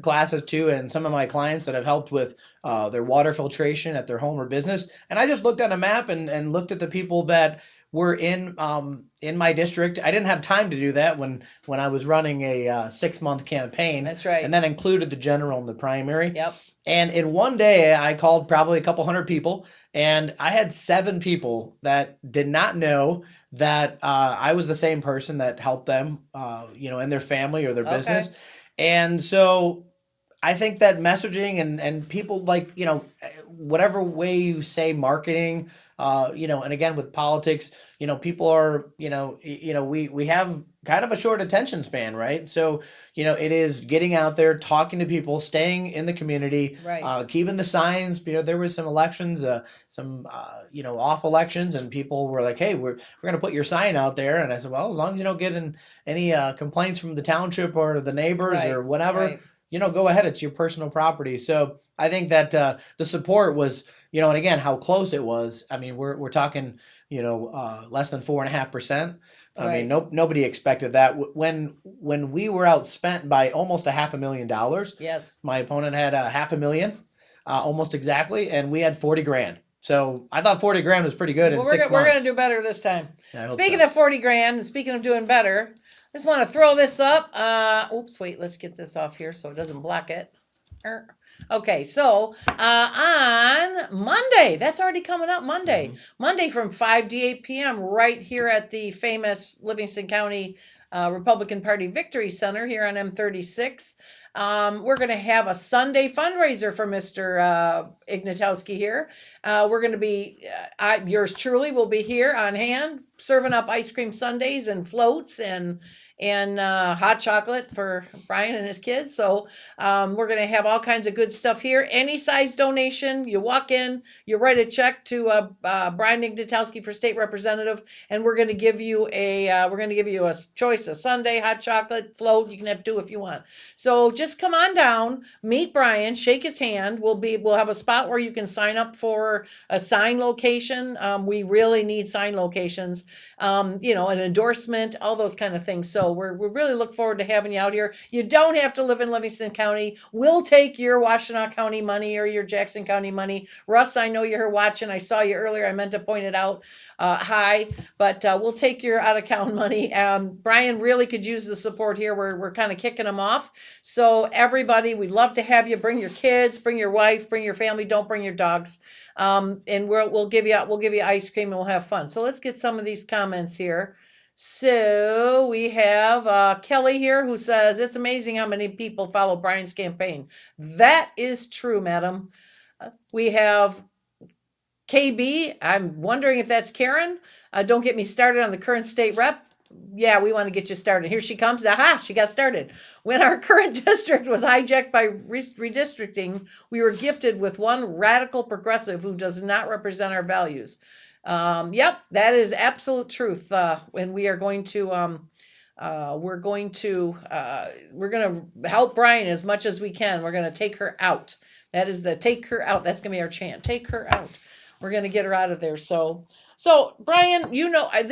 classes to, and some of my clients that I've helped with their water filtration at their home or business. And I just looked on a map and looked at the people that were in my district. I didn't have time to do that when I was running a 6-month campaign. That's right. And that included the general and the primary. Yep. And in one day, I called probably a couple hundred people, and I had 7 people that did not know that I was the same person that helped them, in their family or their business. And so I think that messaging and people whatever way you say marketing, and again with politics, people are, we have kind of a short attention span, right? So, it is getting out there, talking to people, staying in the community, keeping the signs. There was some elections, off elections, and people were like, hey, we're going to put your sign out there. And I said, well, as long as you don't get any complaints from the township or the neighbors or whatever, go ahead. It's your personal property. So I think that the support was, and again, how close it was. I mean, we're talking, less than 4.5%. I mean, nobody expected that. When we were outspent by almost $500,000. Yes. My opponent had $500,000, almost exactly, and we had $40,000. So I thought $40,000 was pretty good in 6 months. We're going to do better this time. Speaking of $40,000, and speaking of doing better, I just want to throw this up. Wait, let's get this off here so it doesn't block it. Okay, so on Monday, that's already coming up Monday. Monday from 5 to 8 p.m. right here at the famous Livingston County Republican Party Victory Center here on M36. We're going to have a Sunday fundraiser for Mr. Ignatowski here. We're going to be, yours truly will be here on hand, serving up ice cream sundaes and floats and hot chocolate for Brian and his kids. So we're going to have all kinds of good stuff here. Any size donation, you walk in, you write a check to Brian Ignatowski for state representative, and we're going to give you a choice, a sundae, hot chocolate, float. You can have 2 if you want. So just come on down, meet Brian, shake his hand. We'll have a spot where you can sign up for a sign location. We really need sign locations. An endorsement, all those kind of things. So we really look forward to having you out here. You don't have to live in Livingston County. We'll take your Washtenaw County money or your Jackson County money. Russ, I know you're here watching. I saw you earlier. I meant to point it out. Hi, but we'll take your out-of-town money. Brian really could use the support here. We're kind of kicking him off. So everybody, we'd love to have you. Bring your kids, bring your wife, bring your family. Don't bring your dogs. And we'll give you ice cream and we'll have fun. So let's get some of these comments here. So we have Kelly here who says, it's amazing how many people follow Brian's campaign. That is true, madam. We have KB. I'm wondering if that's Karen. Don't get me started on the current state rep. Yeah, we want to get you started. Here she comes. Aha, she got started. When our current district was hijacked by redistricting, we were gifted with one radical progressive who does not represent our values. Yep, that is absolute truth. And we are going to we're going to help Brian as much as we can. We're going to take her out. That is the take her out. That's going to be our chant. Take her out. We're going to get her out of there. So Brian, I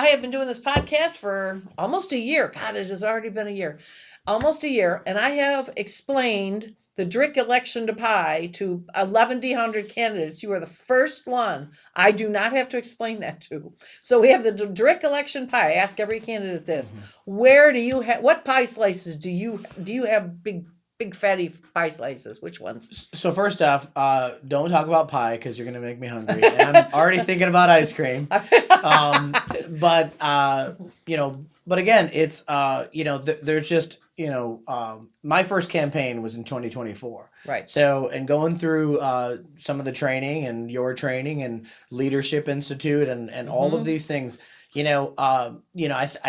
have been doing this podcast for almost a year. God, it has already been a year. Almost a year. And I have explained the Drick election to pie to 1,100 candidates. You are the first one I do not have to explain that to. So we have the Drick election pie. I ask every candidate this. Where do you have, what pie slices do you have big fatty pie slices? Which ones? So first off, don't talk about pie because you're going to make me hungry. And I'm already thinking about ice cream. But again, it's, there's just, my first campaign was in 2024. Right. So, and going through some of the training and your training and Leadership Institute and all of these things, I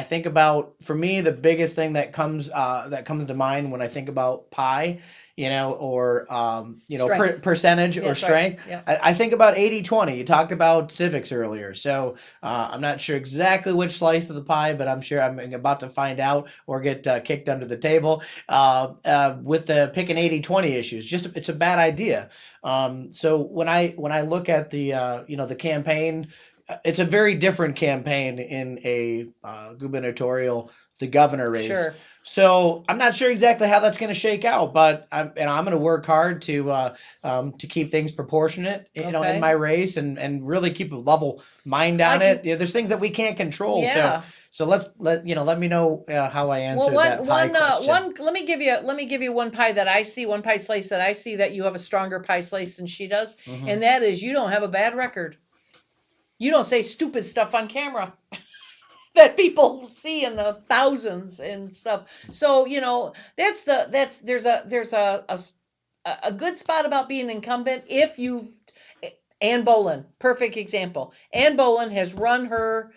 think about, for me, the biggest thing that comes to mind when I think about pie, percentage or strength. Right. Yeah. I think about 80-20. You talked about civics earlier. So I'm not sure exactly which slice of the pie, but I'm sure I'm about to find out or get kicked under the table with the picking 80-20 issues. It's a bad idea. So when I look at the the campaign, it's a very different campaign in a gubernatorial, the governor race. Sure. So I'm not sure exactly how that's going to shake out, but I'm going to work hard to keep things proportionate, in my race and really keep a level mind on it. There's things that we can't control. Yeah. So let me know how I answered that pie question. Let me give you one pie that I see, one pie slice that I see that you have a stronger pie slice than she does, and that is you don't have a bad record. You don't say stupid stuff on camera that people see in the thousands and stuff. So there's a good spot about being an incumbent if you've. Ann Boland, perfect example. Ann Boland has run her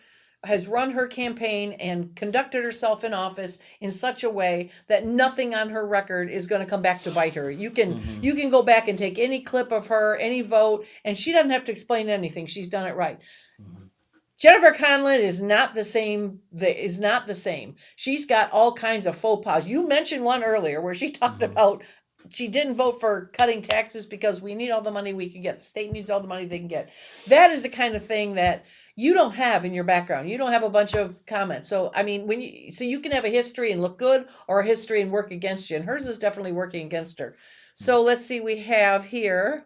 campaign and conducted herself in office in such a way that nothing on her record is going to come back to bite her. You can go back and take any clip of her, any vote, and she doesn't have to explain anything. She's done it right. Jennifer Conlon is not the same. She's got all kinds of faux pas. You mentioned one earlier where she talked about she didn't vote for cutting taxes because we need all the money we can get. The state needs all the money they can get. That is the kind of thing that you don't have in your background. You don't have a bunch of comments. So, I mean, you can have a history and look good or a history and work against you. And hers is definitely working against her. So let's see, we have here.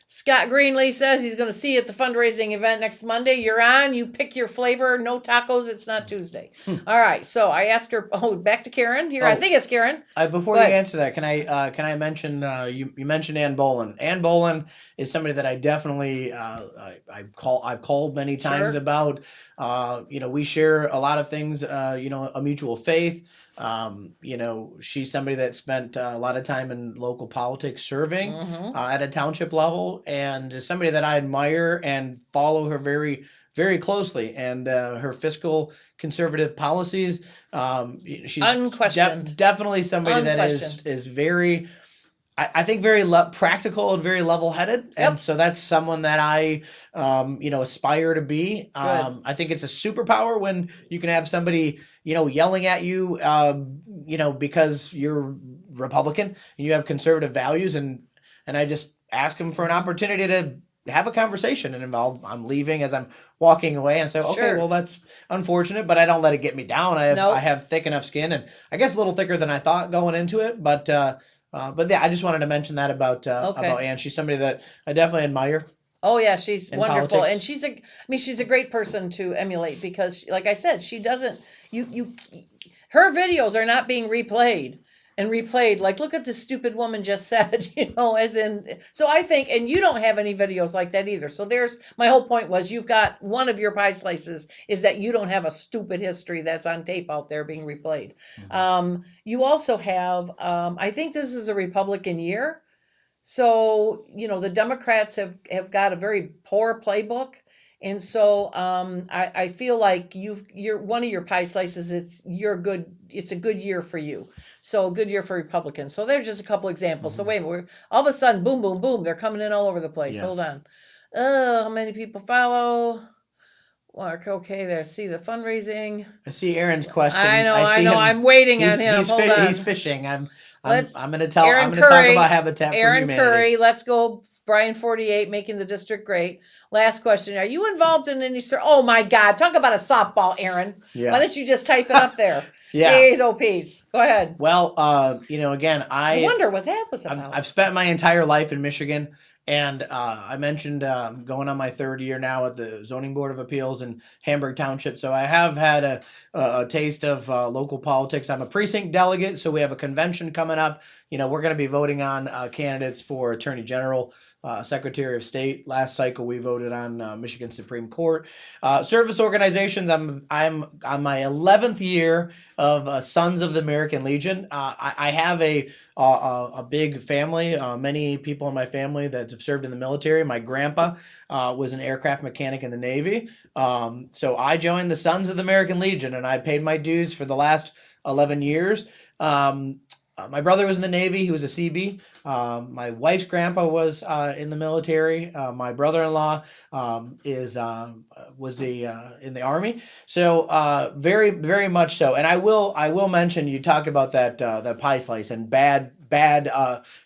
Scott Greenlee says he's going to see you at the fundraising event next Monday. You're on. You pick your flavor. No tacos. It's not Tuesday. All right. So I asked her. Back to Karen here. I think it's Karen. Before you answer that, can I mention you mentioned Ann Boland. Ann Boland is somebody that I definitely I've called many times about. We share a lot of things. A mutual faith. She's somebody that spent a lot of time in local politics serving at a township level, and is somebody that I admire and follow her very, very closely. And her fiscal conservative policies, she's unquestioned. Definitely somebody that is very, I think, very practical and very level-headed. And so that's someone that I, aspire to be. I think it's a superpower when you can have somebody, yelling at you, because you're Republican and you have conservative values. And I just ask them for an opportunity to have a conversation. And I'm leaving as I'm walking away and say, okay, well, that's unfortunate, but I don't let it get me down. I have thick enough skin, and I guess a little thicker than I thought going into it. But yeah, I just wanted to mention that about Ann. She's somebody that I definitely admire. Oh yeah, she's wonderful, politics. and she's a great person to emulate because, like I said, she doesn't. Her videos are not being replayed. Like, look at this stupid woman just said, as in. So I think, and you don't have any videos like that either. So my whole point was you've got one of your pie slices is that you don't have a stupid history that's on tape out there being replayed. You also have, I think this is a Republican year. So, the Democrats have got a very poor playbook. And so I feel like you're one of your pie slices. It's a good year for you. So a good year for Republicans. So there's just a couple examples. So wait a minute, all of a sudden, boom, boom, boom, they're coming in all over the place. Yeah. Hold on. How many people follow? Okay, there. See the fundraising. I see Aaron's question. I know. I'm waiting on him. Hold on. He's fishing. I'm going to talk about Habitat for Humanity. Aaron Curry, let's go. Brian 48, making the district great. Last question. Are you involved in any? Oh my God! Talk about a softball, Aaron. Yeah. Why don't you just type it up there? Yeah. P's, OPs. Go ahead. Well, again, I wonder what that was about. I've spent my entire life in Michigan, and I mentioned going on my third year now at the Zoning Board of Appeals in Hamburg Township. So I have had a taste of local politics. I'm a precinct delegate, so we have a convention coming up. We're going to be voting on candidates for Attorney General. Secretary of State. Last cycle we voted on Michigan Supreme Court. Service organizations. I'm on my 11th year of Sons of the American Legion. I have a big family. Many people in my family that have served in the military. My grandpa was an aircraft mechanic in the Navy. So I joined the Sons of the American Legion, and I paid my dues for the last 11 years. My brother was in the Navy. He was a CB. My wife's grandpa was in the military. My brother-in-law was in the Army. So very, very much so. And I will mention, you talked about that pie slice and bad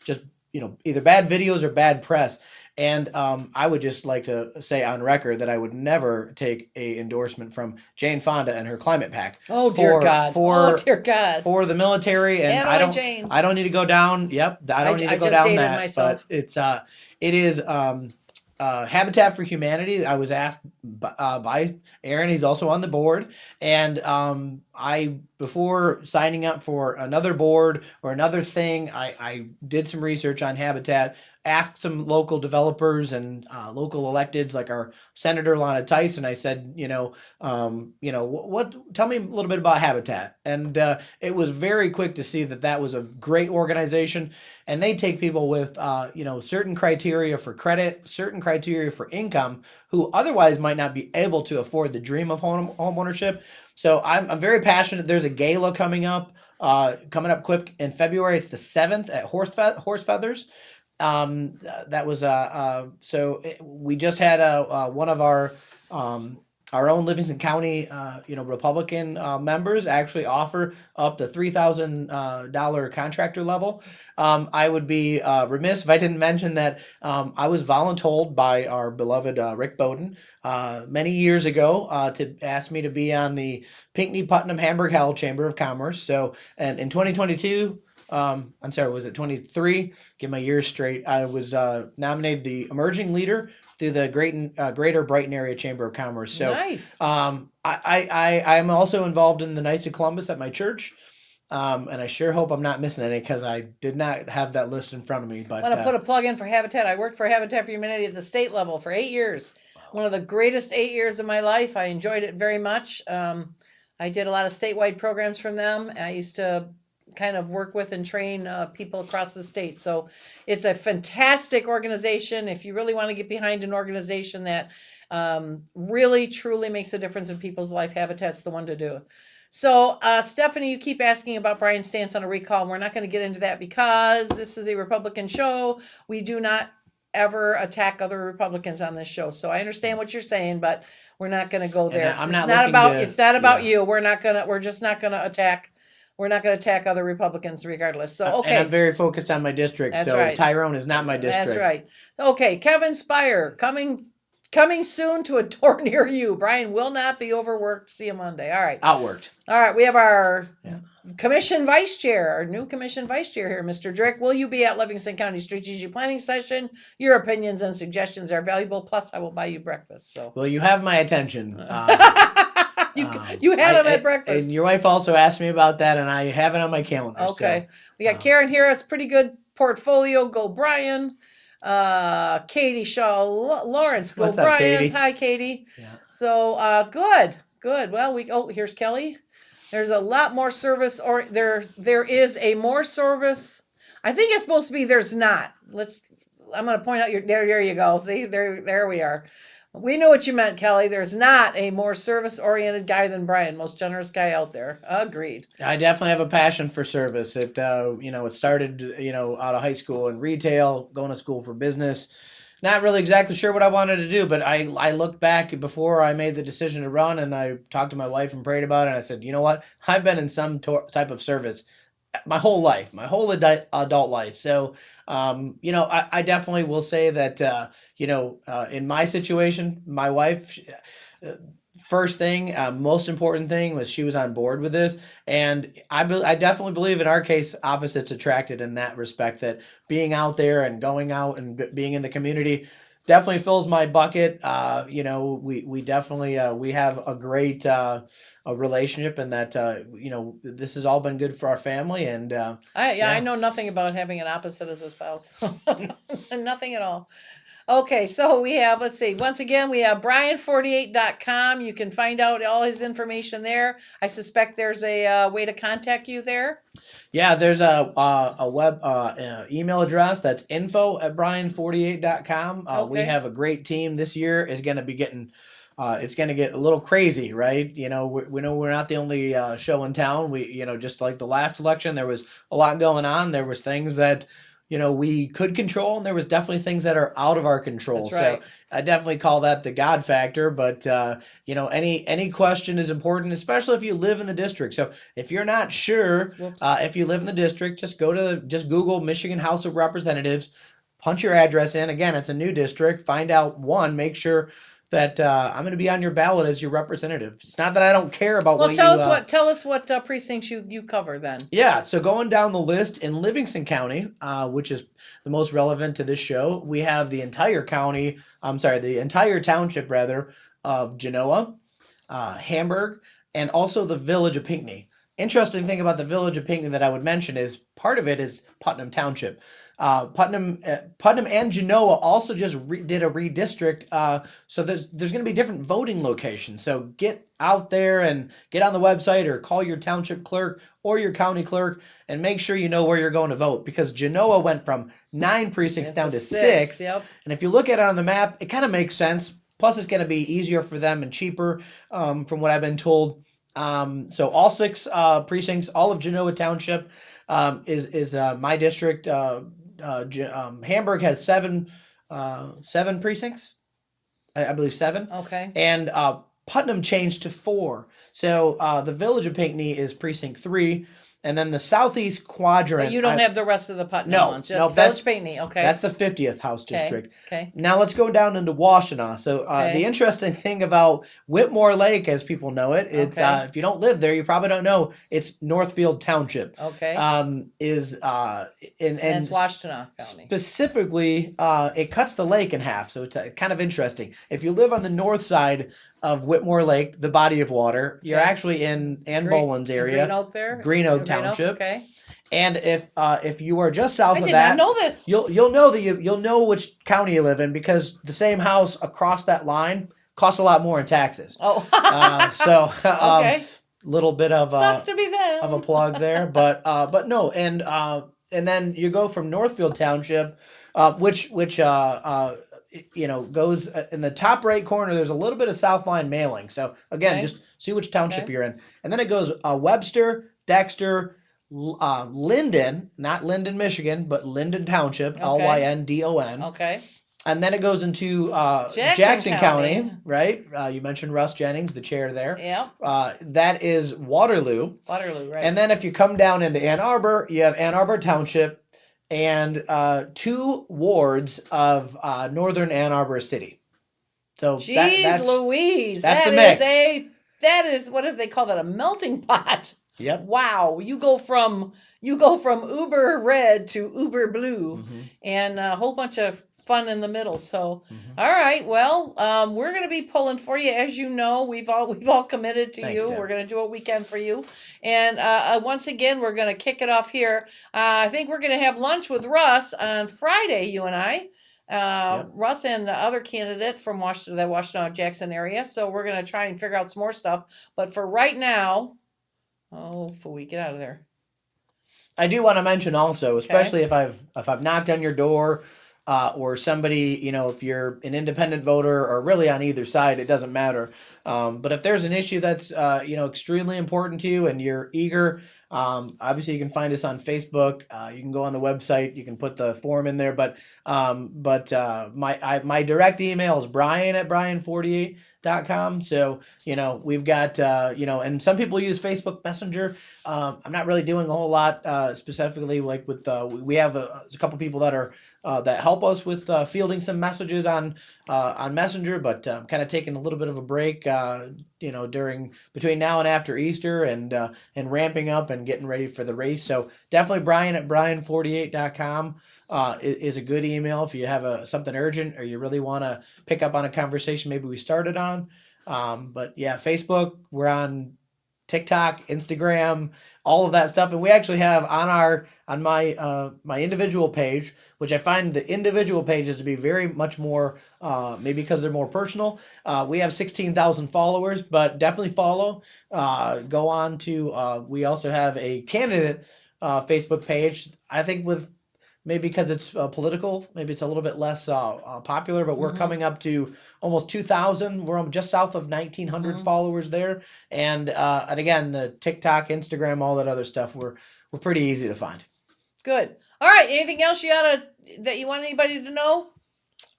just either bad videos or bad press. And I would just like to say on record that I would never take a endorsement from Jane Fonda and her climate pack. Oh dear God! For the military, and I don't need to go down. Yep, I don't need to go down that. Myself. But it is Habitat for Humanity. I was asked by Aaron, he's also on the board, and before signing up for another board or another thing, I did some research on Habitat, asked some local developers and local electeds like our Senator Lana Tice, and I said, what? Tell me a little bit about Habitat, and it was very quick to see that was a great organization, and they take people with certain criteria for credit, certain criteria for income, who otherwise might not be able to afford the dream of home ownership. So I'm very passionate. There's a gala coming up quick in February. It's the 7th at Horse Feathers. We just had one of our own Livingston County Republican members actually offer up the $3,000 contractor level. I would be remiss if I didn't mention that I was voluntold by our beloved Rick Bowden many years ago to ask me to be on the Pinckney Putnam Hamburg Howell Chamber of Commerce. So, and in 2022, was it 23? Get my years straight. I was nominated the emerging leader through the Greater Brighton Area Chamber of Commerce. So nice. I'm also involved in the Knights of Columbus at my church. And I sure hope I'm not missing any because I did not have that list in front of me. But I want to put a plug in for Habitat. I worked for Habitat for Humanity at the state level for 8 years. Wow. One of the greatest 8 years of my life. I enjoyed it very much. I did a lot of statewide programs from them. I used to kind of work with and train people across the state. So it's a fantastic organization. If you really want to get behind an organization that really, truly makes a difference in people's life, Habitat's the one to do. So, Stephanie, you keep asking about Brian's stance on a recall. We're not going to get into that because this is a Republican show. We do not ever attack other Republicans on this show. So I understand what you're saying, but we're not going to go there. It's not about you. We're just not going to attack. We're not going to attack other Republicans regardless. So, okay. And I'm very focused on my district. That's so right. Tyrone is not my district. That's right. Okay. Kevin Spire coming soon to a door near you. Brian will not be overworked. See you Monday. All right. Outworked. All right. We have our commission vice chair, our new commission vice chair here, Mr. Drick. Will you be at Livingston County Strategic Planning Session? Your opinions and suggestions are valuable. Plus, I will buy you breakfast. So. Well, you have my attention. You had him at breakfast. And your wife also asked me about that, and I have it on my calendar. Okay. So, we got Karen here. It's pretty good portfolio. Go Brian. Katie Shaw Lawrence. Go What's up, Brian. Katie? Hi, Katie. Yeah. So good. Well, here's Kelly. There's a lot more service, or there is a more service. I think it's supposed to be there's not. I'm going to point out there you go. See, there we are. We know what you meant, Kelly. There's not a more service-oriented guy than Brian, most generous guy out there. Agreed. I definitely have a passion for service. It started, out of high school in retail, going to school for business. Not really exactly sure what I wanted to do, but I looked back before I made the decision to run, and I talked to my wife and prayed about it, and I said, you know what? I've been in some type of service my whole life, my whole adult life. So, I definitely will say that, in my situation, my wife, first thing, most important thing was she was on board with this. And I definitely believe in our case, opposites attracted in that respect, that being out there and going out and being in the community definitely fills my bucket. We definitely, we have a great, a relationship, and that this has all been good for our family. And I know nothing about having an opposite as a spouse. Nothing at all. Okay, so we have, once again, we have Brian48.com. You can find out all his information there. I suspect there's a way to contact you there. Yeah, there's a web email address. That's info@brian48.com. Okay. We have a great team. This year is going to be getting it's going to get a little crazy, right? We know we're not the only show in town. We, just like the last election, there was a lot going on. There was things that, we could control, and there was definitely things that are out of our control. That's right. So I definitely call that the God factor. But, any question is important, especially if you live in the district. So if you're not sure, if you live in the district, just Google Michigan House of Representatives, punch your address in. Again, it's a new district. Find out, make sure that I'm going to be on your ballot as your representative. It's not that I don't care about Well, what tell us what precincts you cover then. Yeah, so going down the list in Livingston County, which is the most relevant to this show, we have the entire township rather of Genoa, Hamburg, and also the village of Pinckney. Interesting thing about the village of Pinckney that I would mention is part of it is Putnam Township. Putnam and Genoa also just did a redistrict, so there's going to be different voting locations. So get out there and get on the website or call your township clerk or your county clerk and make sure you know where you're going to vote, because Genoa went from 9 precincts down to 6. Yep. And if you look at it on the map, it kind of makes sense. Plus, it's going to be easier for them and cheaper, from what I've been told. So all 6 precincts, all of Genoa Township is my district. Hamburg has 7 precincts, I believe 7. Okay. And Putnam changed to 4. So the village of Pinckney is precinct 3, and then the southeast quadrant. But you don't have the rest of the Putnam ones. Just Village Pinckney. Okay. That's the 50th House District. Okay. Now let's go down into Washtenaw. So the interesting thing about Whitmore Lake, as people know it, it's if you don't live there, you probably don't know, it's Northfield Township. Okay. And it's Washtenaw County. Specifically, it cuts the lake in half, so it's kind of interesting. If you live on the north side of Whitmore Lake, the body of water, you're actually in Ann Boland's area. Green Oak there? Green Oak Township. Okay. And if you are just south of that, I did not know this. You'll know that you'll know which county you live in, because the same house across that line costs a lot more in taxes. Oh. Okay. Little bit of sucks to be them. Of a plug there, but no, and then you go from Northfield Township, which goes in the top right corner. There's a little bit of Southline mailing. So again, just see which township you're in, and then it goes Webster, Dexter, Linden, not Linden, Michigan, but Linden Township, Lyndon. Okay. And then it goes into Jackson County, right? You mentioned Russ Jennings, the chair there. Yeah. That is Waterloo. Waterloo, right. And then if you come down into Ann Arbor, you have Ann Arbor Township and 2 wards of northern Ann Arbor City. So that's Louise. That's the mix. That is, what do they call that? A melting pot. Yep. Wow. You go from uber red to uber blue, and a whole bunch of fun in the middle. So, all right. Well, we're going to be pulling for you. As you know, we've all committed to you. Deb. We're going to do what we can for you. And once again, we're going to kick it off here. I think we're going to have lunch with Russ on Friday, you and I. Russ and the other candidate from the Washtenaw Jackson area. So we're going to try and figure out some more stuff. But for right now, we get out of there. I do want to mention also, especially if I've knocked on your door, or somebody, if you're an independent voter or really on either side, it doesn't matter. But if there's an issue that's extremely important to you and you're eager, obviously you can find us on Facebook. You can go on the website. You can put the form in there. But my direct email is brian@brian48.com. So we've got and some people use Facebook Messenger. I'm not really doing a whole lot specifically like with we have a couple people that are that help us with fielding some messages on Messenger, but I'm kind of taking a little bit of a break between now and after Easter and ramping up and getting ready for the race. So definitely brian@brian48.com is a good email if you have something urgent or you really want to pick up on a conversation maybe we started on. But yeah, Facebook, we're on TikTok, Instagram, all of that stuff. And we actually have on my individual page, which I find the individual pages to be very much more, maybe because they're more personal. We have 16,000 followers, but definitely follow. Go on to, we also have a candidate Facebook page. I think maybe because it's political, maybe it's a little bit less popular, but we're coming up to almost 2,000. We're just south of 1,900 followers there. And again, the TikTok, Instagram, all that other stuff, we're pretty easy to find. Good. All right. Anything else that you want anybody to know?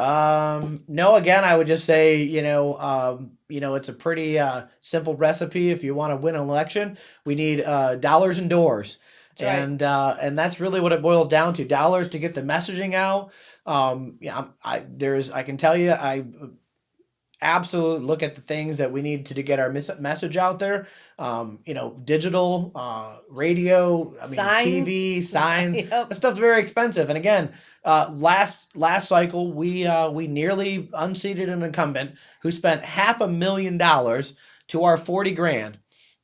No, again, I would just say, it's a pretty simple recipe. If you want to win an election, we need dollars and doors. And that's really what it boils down to. Dollars to get the messaging out. I can tell you, absolutely look at the things that we need to get our message out there. Digital, radio, Signs. TV, signs. Yep. That stuff's very expensive. And again, last cycle we nearly unseated an incumbent who spent $500,000 to our $40,000.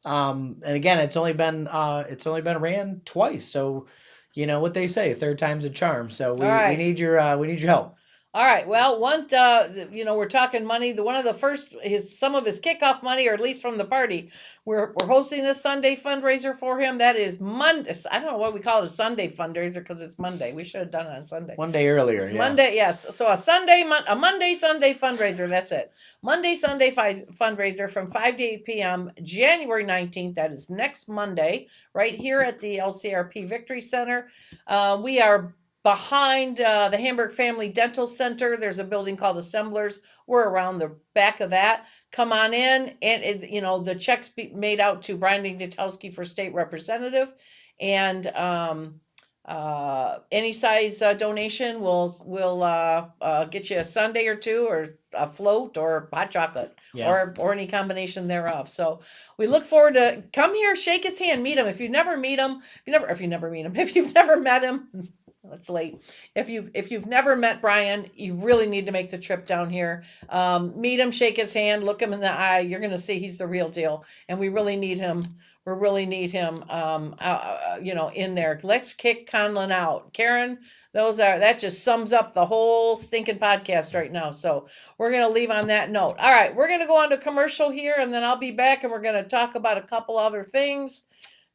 And again, it's only been ran twice. So, you know what they say, third time's a charm. So we need your help. All right. Well, we're talking money. One of the first some of his kickoff money, or at least from the party. We're hosting this Sunday fundraiser for him. That is Monday. I don't know what we call it, a Sunday fundraiser, because it's Monday. We should have done it on Sunday. One day earlier. Yeah. Monday, yes. So a Monday Sunday fundraiser. That's it. Monday Sunday fundraiser from 5 to 8 p.m. January 19th. That is next Monday, right here at the LCRP Victory Center. We are behind the Hamburg Family Dental Center. There's a building called Assemblers. We're around the back of that. Come on in, and the checks be made out to Brian Ignatowski for state representative, and any size donation will get you a sundae or two, or a float, or hot chocolate, or any combination thereof. So we look forward to come here, shake his hand, meet him. If you've never met him. That's late. If you've never met Brian, you really need to make the trip down here. Meet him, shake his hand, look him in the eye. You're going to see he's the real deal, and we really need him. We really need him, in there. Let's kick Conlon out, Karen. That just sums up the whole stinking podcast right now. So we're going to leave on that note. All right, we're going to go on to commercial here, and then I'll be back, and we're going to talk about a couple other things.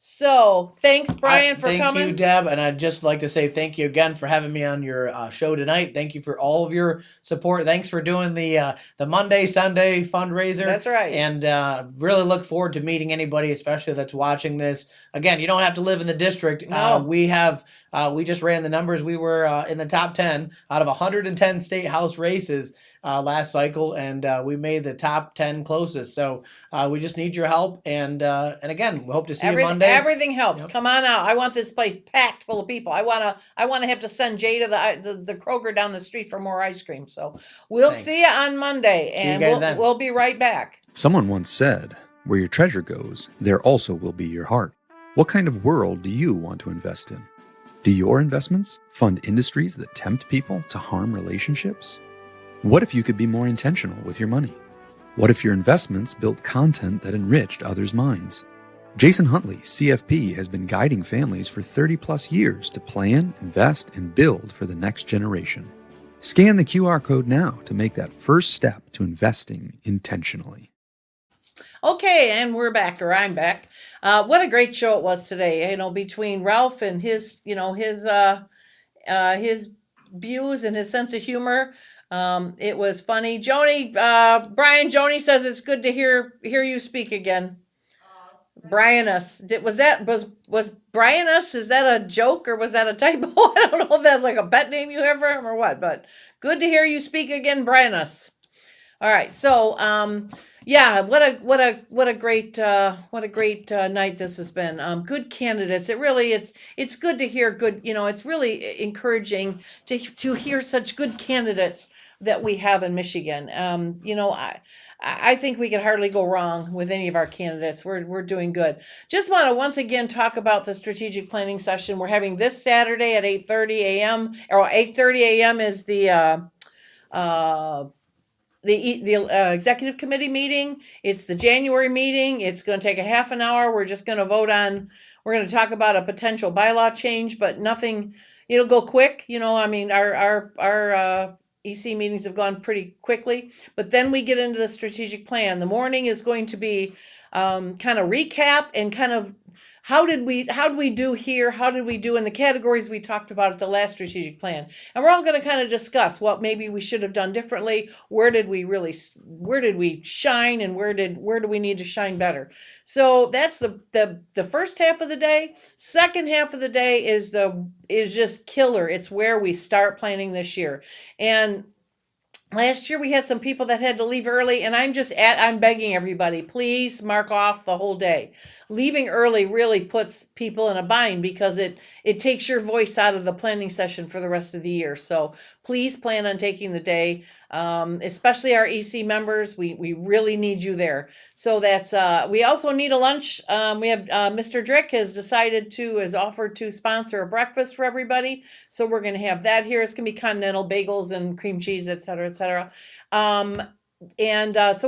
So thanks, Brian, for coming. Thank you, Deb, and I'd just like to say thank you again for having me on your show tonight. Thank you for all of your support. Thanks for doing the Monday Sunday fundraiser. That's right. And really look forward to meeting anybody, especially that's watching this. Again, you don't have to live in the district. No. We just ran the numbers. We were in the top 10 out of 110 state house races last cycle, and we made the top 10 closest. So we just need your help, and again, we hope to see you Monday. Everything helps. Yep. Come on out. I want this place packed full of people. I want to have to send Jay to the Kroger down the street for more ice cream. So we'll see you on Monday, and we'll be right back. Someone once said, "Where your treasure goes, there also will be your heart." What kind of world do you want to invest in? Do your investments fund industries that tempt people to harm relationships? What if you could be more intentional with your money? What if your investments built content that enriched others' minds? Jason Huntley, CFP, has been guiding families for 30 plus years to plan, invest, and build for the next generation. Scan the QR code now to make that first step to investing intentionally. Okay, and we're back, or I'm back. What a great show it was today. Between Ralph and his views and his sense of humor. It was funny. Joni says it's good to hear you speak again. Brianus. Was Brianus? Is that a joke, or was that a typo? I don't know if that's like a pet name you have for him or what, but good to hear you speak again, Brianus. All right. So, what a great night this has been. Good candidates. It's good to hear good. It's really encouraging to hear such good candidates that we have in Michigan. I think we can hardly go wrong with any of our candidates. We're doing good. Just want to once again talk about the strategic planning session we're having this Saturday at 8:30 a.m. or 8:30 a.m. is the executive committee meeting. It's the January meeting. It's going to take a half an hour. We're just going to we're going to talk about a potential bylaw change, but nothing. It'll go quick. Our EC meetings have gone pretty quickly, but then we get into the strategic plan. The morning is going to be kind of recap and kind of how did we do here? How did we do in the categories we talked about at the last strategic plan? And we're all going to kind of discuss what maybe we should have done differently. Where did we shine, and where do we need to shine better? So that's the first half of the day. Second half of the day is just killer. It's where we start planning this year. And last year we had some people that had to leave early, and I'm begging everybody, please mark off the whole day. Leaving early really puts people in a bind because it takes your voice out of the planning session for the rest of the year. So please plan on taking the day. Especially our EC members, we really need you there. So that's we also need a lunch. We have Mr. Drick has offered to sponsor a breakfast for everybody. So we're going to have that here. It's going to be continental bagels and cream cheese, et cetera, et cetera. So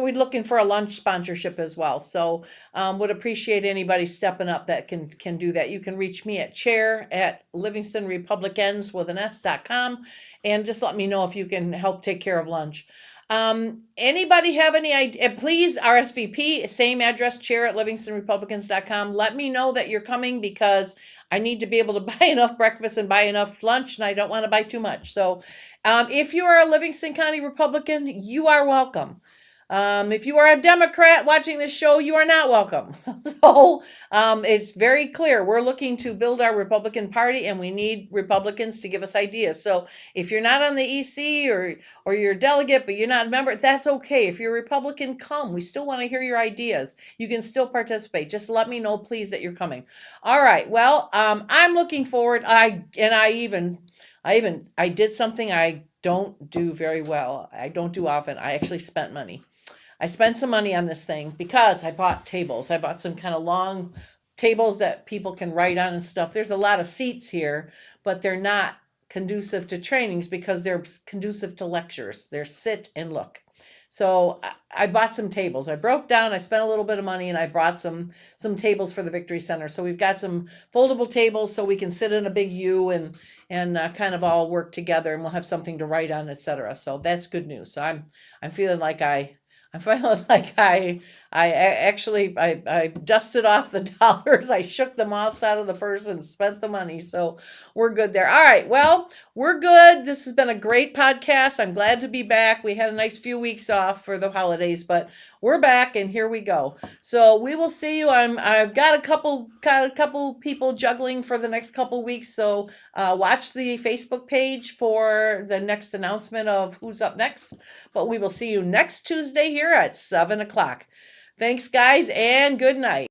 we're looking for a lunch sponsorship as well. So would appreciate anybody stepping up that can do that. You can reach me at chair@livingstonrepublicans.com and just let me know if you can help take care of lunch. Anybody have any idea? Please RSVP, same address, chair@livingstonrepublicans.com. Let me know that you're coming because I need to be able to buy enough breakfast and buy enough lunch, and I don't want to buy too much. So if you are a Livingston County Republican, you are welcome. If you are a Democrat watching this show, you are not welcome. So it's very clear. We're looking to build our Republican Party, and we need Republicans to give us ideas. So if you're not on the EC or you're a delegate, but you're not a member, that's okay. If you're a Republican, come. We still want to hear your ideas. You can still participate. Just let me know, please, that you're coming. All right. Well, I'm looking forward. I did something I don't do very well. I don't do often. I actually spent money. I spent some money on this thing because I bought tables. I bought some kind of long tables that people can write on and stuff. There's a lot of seats here, but they're not conducive to trainings because they're conducive to lectures. They're sit and look. So I bought some tables. I broke down, I spent a little bit of money, and I brought some tables for the Victory Center. So we've got some foldable tables so we can sit in a big U and kind of all work together, and we'll have something to write on, etc. So that's good news. So I'm feeling like I dusted off the dollars. I shook them off out of the purse and spent the money. So we're good there. All right. Well, we're good. This has been a great podcast. I'm glad to be back. We had a nice few weeks off for the holidays, but we're back and here we go. So we will see you. I've got a couple people juggling for the next couple weeks. So watch the Facebook page for the next announcement of who's up next. But we will see you next Tuesday here at 7 o'clock. Thanks, guys, and good night.